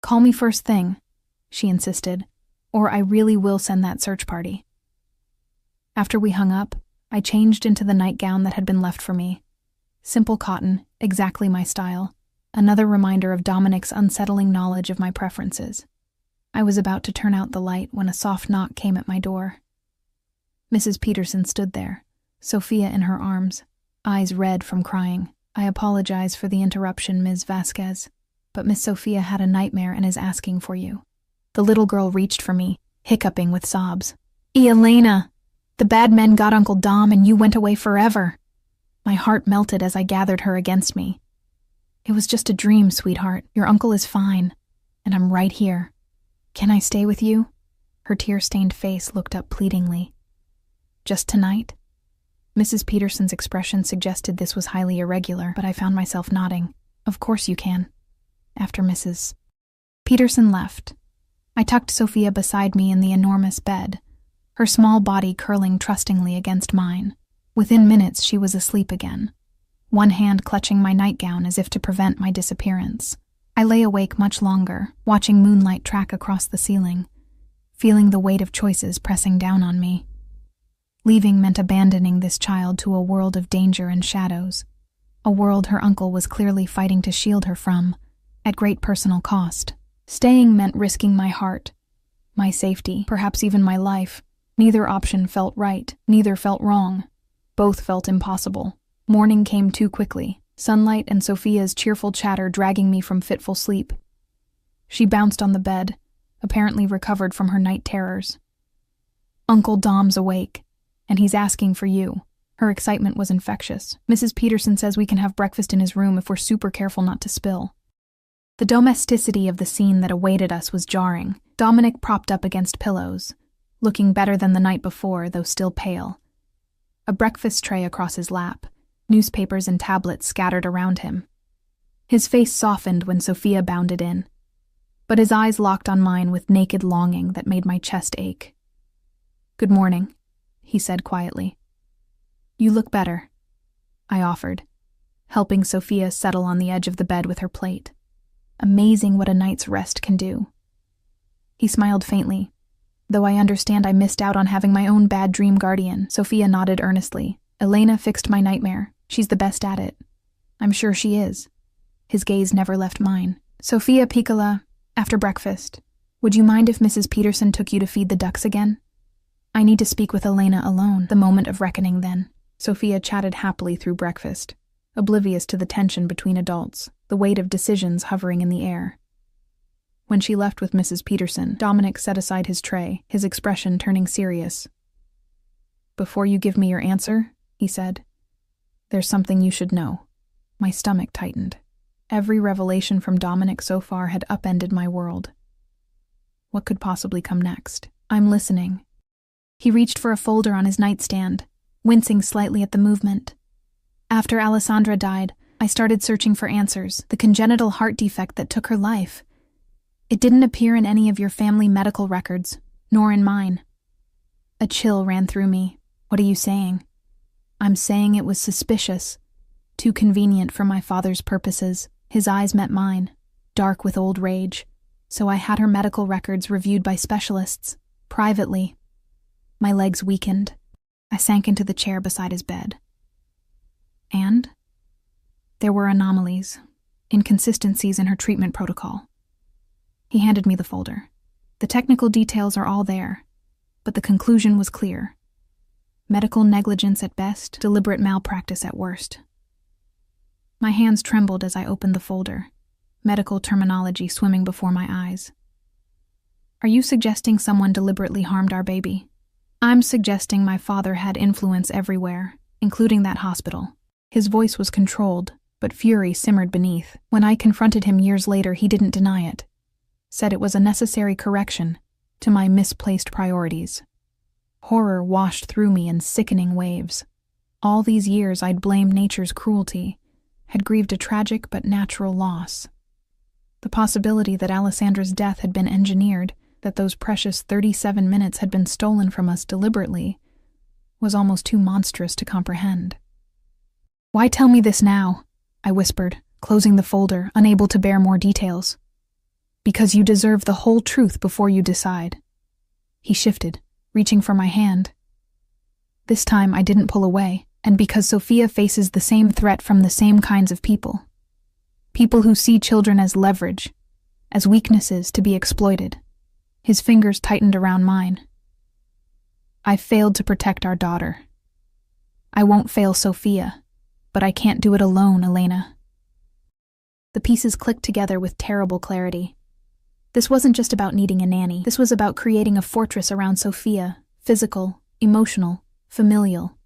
Call me first thing, she insisted, or I really will send that search party. After we hung up, I changed into the nightgown that had been left for me. Simple cotton, exactly my style. Another reminder of Dominic's unsettling knowledge of my preferences. I was about to turn out the light when a soft knock came at my door. Mrs. Peterson stood there, Sophia in her arms, eyes red from crying. I apologize for the interruption, Ms. Vasquez, but Miss Sophia had a nightmare and is asking for you. The little girl reached for me, hiccuping with sobs. Elena! The bad men got Uncle Dom and you went away forever. My heart melted as I gathered her against me. It was just a dream, sweetheart. Your uncle is fine, and I'm right here. Can I stay with you? Her tear-stained face looked up pleadingly. Just tonight? Mrs. Peterson's expression suggested this was highly irregular, but I found myself nodding. Of course you can. After Mrs. Peterson left, I tucked Sophia beside me in the enormous bed, her small body curling trustingly against mine. Within minutes, she was asleep again, one hand clutching my nightgown as if to prevent my disappearance. I lay awake much longer, watching moonlight track across the ceiling, feeling the weight of choices pressing down on me. Leaving meant abandoning this child to a world of danger and shadows, a world her uncle was clearly fighting to shield her from, at great personal cost. Staying meant risking my heart, my safety, perhaps even my life. Neither option felt right, neither felt wrong. Both felt impossible. Morning came too quickly, sunlight and Sophia's cheerful chatter dragging me from fitful sleep. She bounced on the bed, apparently recovered from her night terrors. Uncle Dom's awake, and he's asking for you. Her excitement was infectious. Mrs. Peterson says we can have breakfast in his room if we're super careful not to spill. The domesticity of the scene that awaited us was jarring. Dominic propped up against pillows, looking better than the night before, though still pale. A breakfast tray across his lap, newspapers and tablets scattered around him. His face softened when Sophia bounded in, but his eyes locked on mine with naked longing that made my chest ache. Good morning, he said quietly. You look better, I offered, helping Sophia settle on the edge of the bed with her plate. Amazing what a night's rest can do. He smiled faintly. Though I understand I missed out on having my own bad dream guardian, Sophia nodded earnestly. Elena fixed my nightmare. She's the best at it. I'm sure she is. His gaze never left mine. Sophia Piccola, after breakfast, would you mind if Mrs. Peterson took you to feed the ducks again? I need to speak with Elena alone. The moment of reckoning then. Sophia chatted happily through breakfast, oblivious to the tension between adults, the weight of decisions hovering in the air. When she left with Mrs. Peterson, Dominic set aside his tray, his expression turning serious. Before you give me your answer, he said, there's something you should know. My stomach tightened. Every revelation from Dominic so far had upended my world. What could possibly come next? I'm listening. He reached for a folder on his nightstand, wincing slightly at the movement. After Alessandra died, I started searching for answers, the congenital heart defect that took her life. It didn't appear in any of your family medical records, nor in mine. A chill ran through me. What are you saying? I'm saying it was suspicious, too convenient for my father's purposes. His eyes met mine, dark with old rage, so I had her medical records reviewed by specialists, privately. My legs weakened. I sank into the chair beside his bed. And there were anomalies, inconsistencies in her treatment protocol. He handed me the folder. The technical details are all there, but the conclusion was clear. Medical negligence at best, deliberate malpractice at worst. My hands trembled as I opened the folder, medical terminology swimming before my eyes. Are you suggesting someone deliberately harmed our baby? I'm suggesting my father had influence everywhere, including that hospital. His voice was controlled, but fury simmered beneath. When I confronted him years later, he didn't deny it. Said it was a necessary correction to my misplaced priorities. Horror washed through me in sickening waves. All these years I'd blamed nature's cruelty, had grieved a tragic but natural loss. The possibility that Alessandra's death had been engineered, that those precious 37 minutes had been stolen from us deliberately, was almost too monstrous to comprehend. Why tell me this now? I whispered, closing the folder, unable to bear more details. Because you deserve the whole truth before you decide. He shifted, reaching for my hand. This time I didn't pull away, and because Sophia faces the same threat from the same kinds of people. People who see children as leverage, as weaknesses to be exploited. His fingers tightened around mine. I failed to protect our daughter. I won't fail Sophia, but I can't do it alone, Elena. The pieces clicked together with terrible clarity. This wasn't just about needing a nanny. This was about creating a fortress around Sophia, physical, emotional, familial.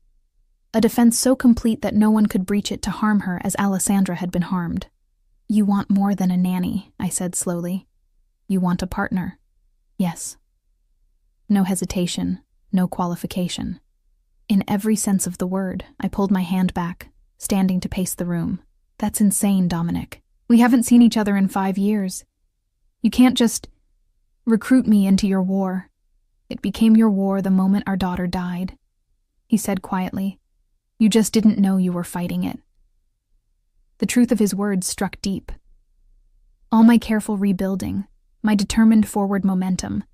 A defense so complete that no one could breach it to harm her as Alessandra had been harmed. You want more than a nanny, I said slowly. You want a partner. Yes. No hesitation, no qualification. In every sense of the word, I pulled my hand back, standing to pace the room. That's insane, Dominic. We haven't seen each other in 5 years. You can't just recruit me into your war. It became your war the moment our daughter died. He said quietly. You just didn't know you were fighting it. The truth of his words struck deep. All my careful rebuilding, my determined forward momentum,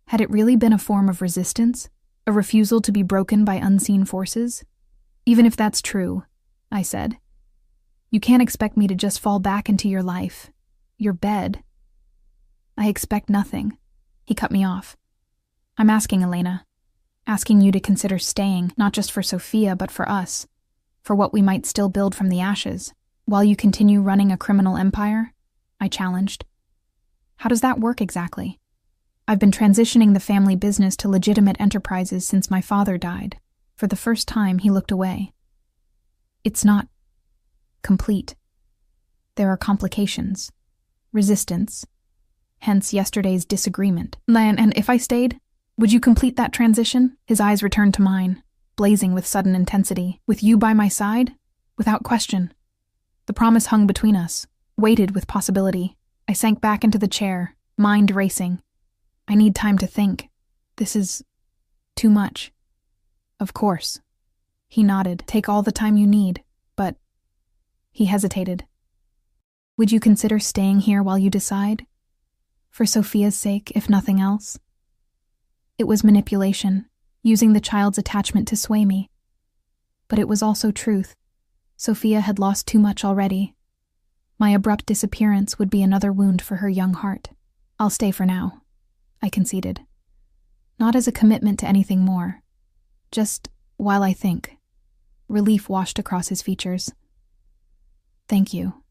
had it really been a form of resistance? A refusal to be broken by unseen forces? Even if that's true, I said, you can't expect me to just fall back into your life, your bed. I expect nothing. He cut me off. I'm asking, Elena. Asking you to consider staying, not just for Sophia, but for us. For what we might still build from the ashes. While you continue running a criminal empire? I challenged. How does that work exactly? I've been transitioning the family business to legitimate enterprises since my father died. For the first time, he looked away. It's not complete. There are complications. Resistance. Hence yesterday's disagreement. And if I stayed, would you complete that transition? His eyes returned to mine, blazing with sudden intensity. With you by my side? Without question. The promise hung between us, weighted with possibility. I sank back into the chair, mind racing. I need time to think. This is too much. Of course. He nodded. Take all the time you need, but... He hesitated. Would you consider staying here while you decide? For Sophia's sake, if nothing else? It was manipulation, using the child's attachment to sway me. But it was also truth. Sophia had lost too much already. My abrupt disappearance would be another wound for her young heart. I'll stay for now, I conceded. Not as a commitment to anything more. Just while I think. Relief washed across his features. Thank you.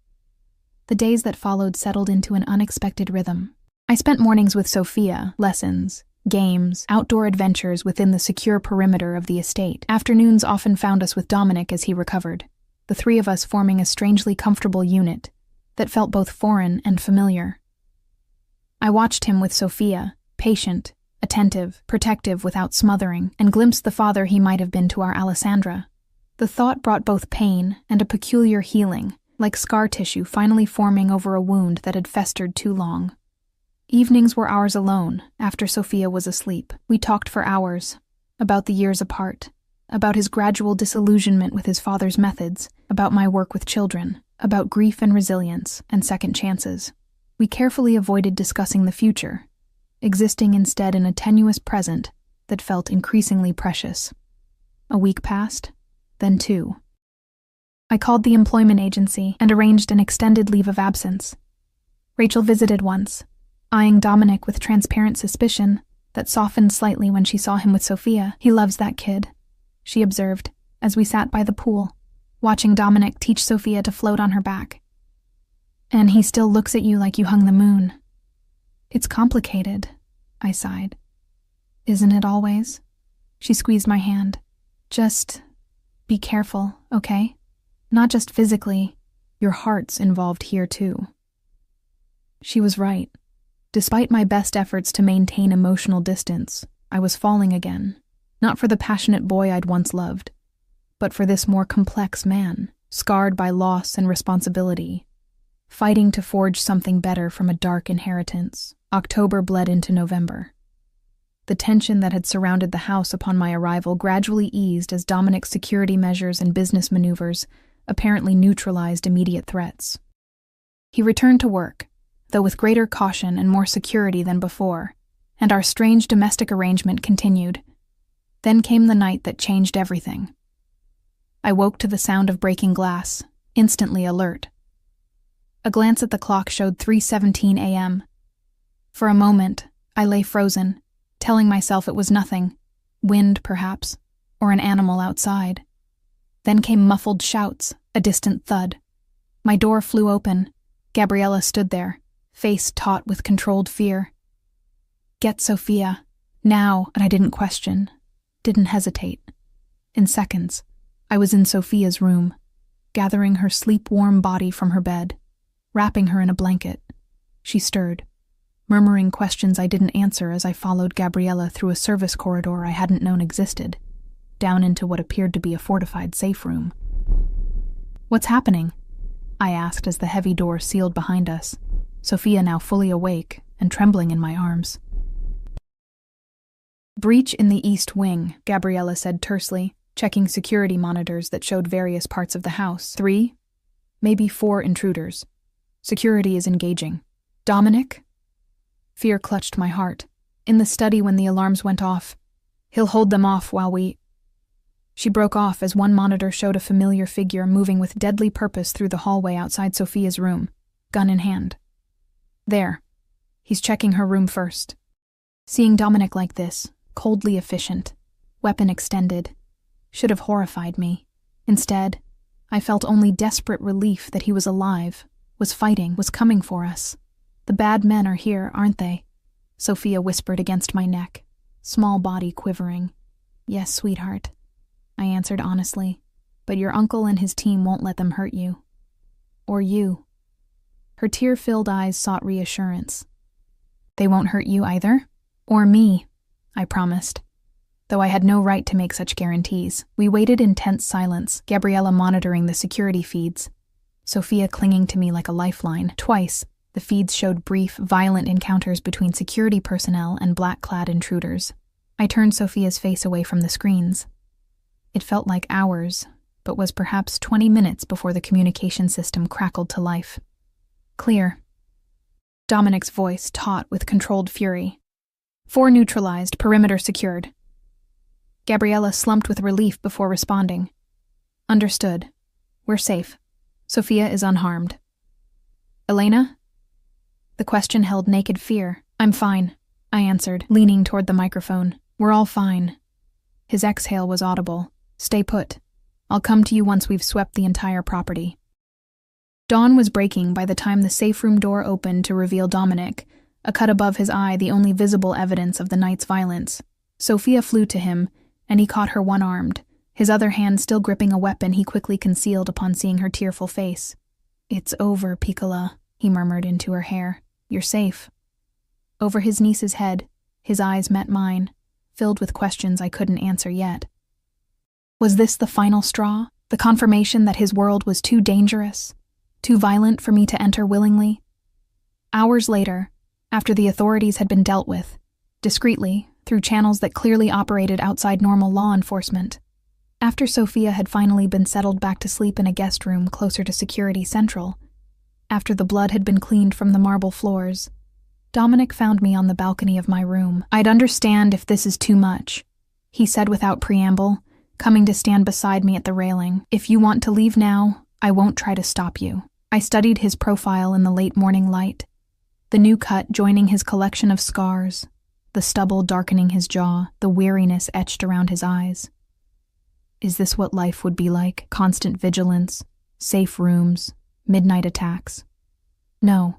The days that followed settled into an unexpected rhythm. I spent mornings with Sophia, lessons, games, outdoor adventures within the secure perimeter of the estate. Afternoons often found us with Dominic as he recovered, the three of us forming a strangely comfortable unit that felt both foreign and familiar. I watched him with Sophia, patient, attentive, protective without smothering, and glimpsed the father he might have been to our Alessandra. The thought brought both pain and a peculiar healing, like scar tissue finally forming over a wound that had festered too long. Evenings were ours alone, after Sophia was asleep. We talked for hours, about the years apart, about his gradual disillusionment with his father's methods, about my work with children, about grief and resilience, and second chances. We carefully avoided discussing the future, existing instead in a tenuous present that felt increasingly precious. A week passed, then 2. I called the employment agency and arranged an extended leave of absence. Rachel visited once, eyeing Dominic with transparent suspicion that softened slightly when she saw him with Sophia. "He loves that kid," she observed, as we sat by the pool, watching Dominic teach Sophia to float on her back. "And he still looks at you like you hung the moon." "It's complicated," I sighed. "Isn't it always?" She squeezed my hand. "Just be careful, okay? Not just physically, your heart's involved here too." She was right. Despite my best efforts to maintain emotional distance, I was falling again, not for the passionate boy I'd once loved, but for this more complex man, scarred by loss and responsibility, fighting to forge something better from a dark inheritance. October bled into November. The tension that had surrounded the house upon my arrival gradually eased as Dominic's security measures and business maneuvers apparently neutralized immediate threats. He returned to work, though with greater caution and more security than before, and our strange domestic arrangement continued. Then came the night that changed everything. I woke to the sound of breaking glass, instantly alert. A glance at the clock showed 3:17 a.m. For a moment, I lay frozen, telling myself it was nothing, wind perhaps, or an animal outside. Then came muffled shouts, a distant thud. My door flew open. Gabriella stood there, face taut with controlled fear. "Get Sophia, now," and I didn't question, didn't hesitate. In seconds, I was in Sophia's room, gathering her sleep-warm body from her bed, wrapping her in a blanket. She stirred, murmuring questions I didn't answer as I followed Gabriella through a service corridor I hadn't known existed, down into what appeared to be a fortified safe room. "What's happening?" I asked as the heavy door sealed behind us, Sophia now fully awake and trembling in my arms. "Breach in the east wing," Gabriella said tersely, checking security monitors that showed various parts of the house. 3, maybe 4 intruders. Security is engaging. "Dominic?" Fear clutched my heart. "In the study when the alarms went off. He'll hold them off while we—" She broke off as one monitor showed a familiar figure moving with deadly purpose through the hallway outside Sophia's room, gun in hand. "There. He's checking her room first." Seeing Dominic like this, coldly efficient, weapon extended, should have horrified me. Instead, I felt only desperate relief that he was alive, was fighting, was coming for us. "The bad men are here, aren't they?" Sophia whispered against my neck, small body quivering. "Yes, sweetheart," I answered honestly, "but your uncle and his team won't let them hurt you. Or you." Her tear-filled eyes sought reassurance. "They won't hurt you either? Or me," I promised, though I had no right to make such guarantees. We waited in tense silence, Gabriella monitoring the security feeds, Sophia clinging to me like a lifeline. Twice, the feeds showed brief, violent encounters between security personnel and black-clad intruders. I turned Sophia's face away from the screens. It felt like hours, but was perhaps 20 minutes before the communication system crackled to life. "Clear." Dominic's voice taut with controlled fury. 4 neutralized, perimeter secured. Gabriella slumped with relief before responding. "Understood. We're safe. Sophia is unharmed." "Elena?" The question held naked fear. "I'm fine," I answered, leaning toward the microphone. "We're all fine." His exhale was audible. "Stay put. I'll come to you once we've swept the entire property." Dawn was breaking by the time the safe room door opened to reveal Dominic, a cut above his eye the only visible evidence of the night's violence. Sophia flew to him, and he caught her one-armed, his other hand still gripping a weapon he quickly concealed upon seeing her tearful face. "It's over, Piccola," he murmured into her hair. "You're safe." Over his niece's head, his eyes met mine, filled with questions I couldn't answer yet. Was this the final straw? The confirmation that his world was too dangerous, too violent for me to enter willingly? Hours later, after the authorities had been dealt with, discreetly, through channels that clearly operated outside normal law enforcement, after Sophia had finally been settled back to sleep in a guest room closer to Security Central, after the blood had been cleaned from the marble floors, Dominic found me on the balcony of my room. "I'd understand if this is too much," he said without preamble, coming to stand beside me at the railing. "If you want to leave now, I won't try to stop you. I studied his profile in the late morning light, the new cut joining his collection of scars, the stubble darkening his jaw, the weariness etched around his eyes. Is this what life would be like? Constant vigilance, safe rooms, midnight attacks? No.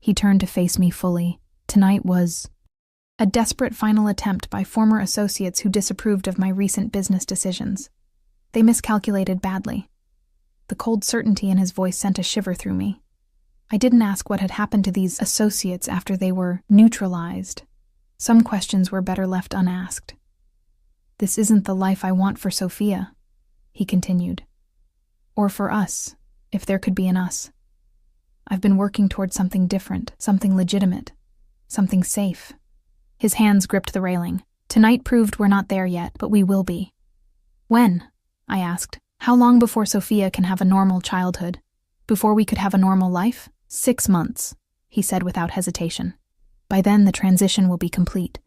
He turned to face me fully. Tonight was a desperate final attempt by former associates who disapproved of my recent business decisions. They miscalculated badly. The cold certainty in his voice sent a shiver through me. I didn't ask what had happened to these associates after they were neutralized. Some questions were better left unasked. This isn't the life I want for Sophia, he continued. Or for us, if there could be an us. I've been working toward something different, something legitimate, something safe. His hands gripped the railing. Tonight proved we're not there yet, but we will be. When? I asked. How long before Sophia can have a normal childhood? Before we could have a normal life? 6 months, he said without hesitation. By then the transition will be complete,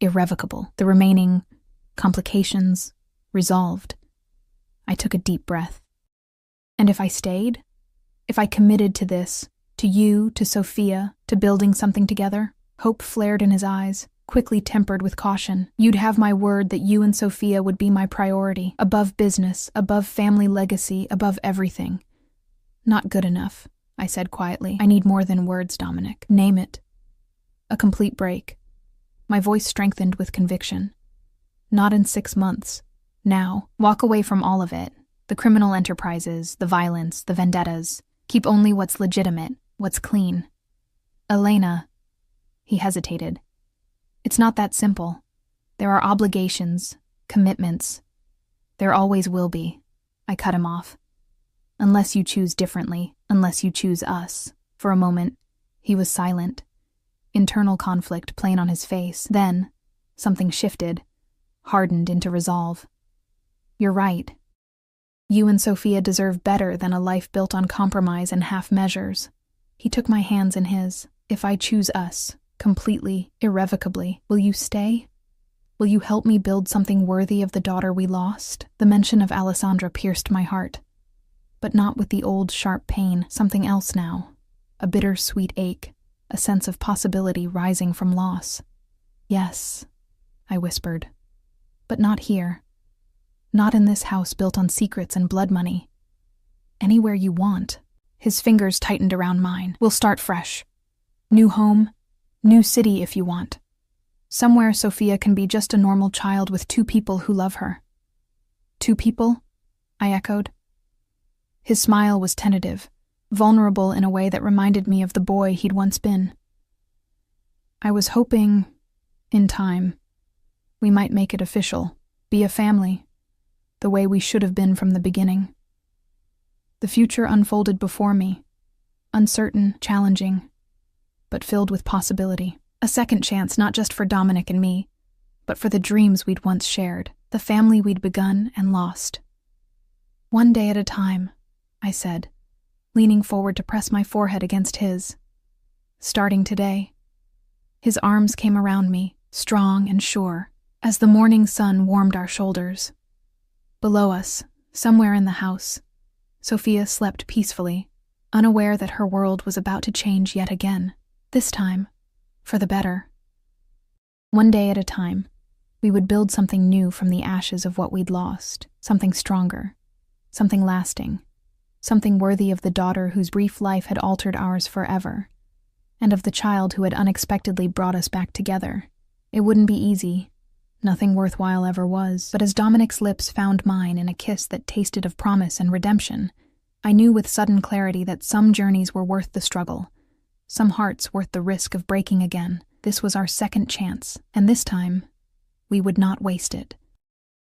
irrevocable, the remaining complications resolved. I took a deep breath. And if I stayed? If I committed to this, to you, to Sophia, to building something together? Hope flared in his eyes, quickly tempered with caution. You'd have my word that you and Sophia would be my priority, above business, above family legacy, above everything. Not good enough, I said quietly. I need more than words, Dominic. Name it. A complete break. My voice strengthened with conviction. Not in 6 months. Now. Walk away from all of it. The criminal enterprises, the violence, the vendettas. Keep only what's legitimate, what's clean. Elena. He hesitated. It's not that simple. There are obligations, commitments. There always will be. I cut him off. Unless you choose differently, unless you choose us. For a moment, he was silent. Internal conflict plain on his face. Then, something shifted, hardened into resolve. You're right. You and Sophia deserve better than a life built on compromise and half measures. He took my hands in his. If I choose us, completely, irrevocably, will you stay? Will you help me build something worthy of the daughter we lost? The mention of Alessandra pierced my heart. But not with the old sharp pain, something else now. A bitter-sweet ache, a sense of possibility rising from loss. Yes, I whispered. But not here. Not in this house built on secrets and blood money. Anywhere you want. His fingers tightened around mine. We'll start fresh. New home, new city if you want. Somewhere Sophia can be just a normal child with 2 people who love her. 2 people? I echoed. His smile was tentative, vulnerable in a way that reminded me of the boy he'd once been. I was hoping, in time, we might make it official, be a family, the way we should have been from the beginning. The future unfolded before me, uncertain, challenging, but filled with possibility. A second chance not just for Dominic and me, but for the dreams we'd once shared, the family we'd begun and lost. One day at a time, I said, leaning forward to press my forehead against his. Starting today. His arms came around me, strong and sure, as the morning sun warmed our shoulders. Below us, somewhere in the house, Sophia slept peacefully, unaware that her world was about to change yet again, this time, for the better. One day at a time, we would build something new from the ashes of what we'd lost, something stronger, something lasting, something worthy of the daughter whose brief life had altered ours forever, and of the child who had unexpectedly brought us back together. It wouldn't be easy. Nothing worthwhile ever was. But as Dominic's lips found mine in a kiss that tasted of promise and redemption, I knew with sudden clarity that some journeys were worth the struggle, some hearts worth the risk of breaking again. This was our second chance, and this time, we would not waste it.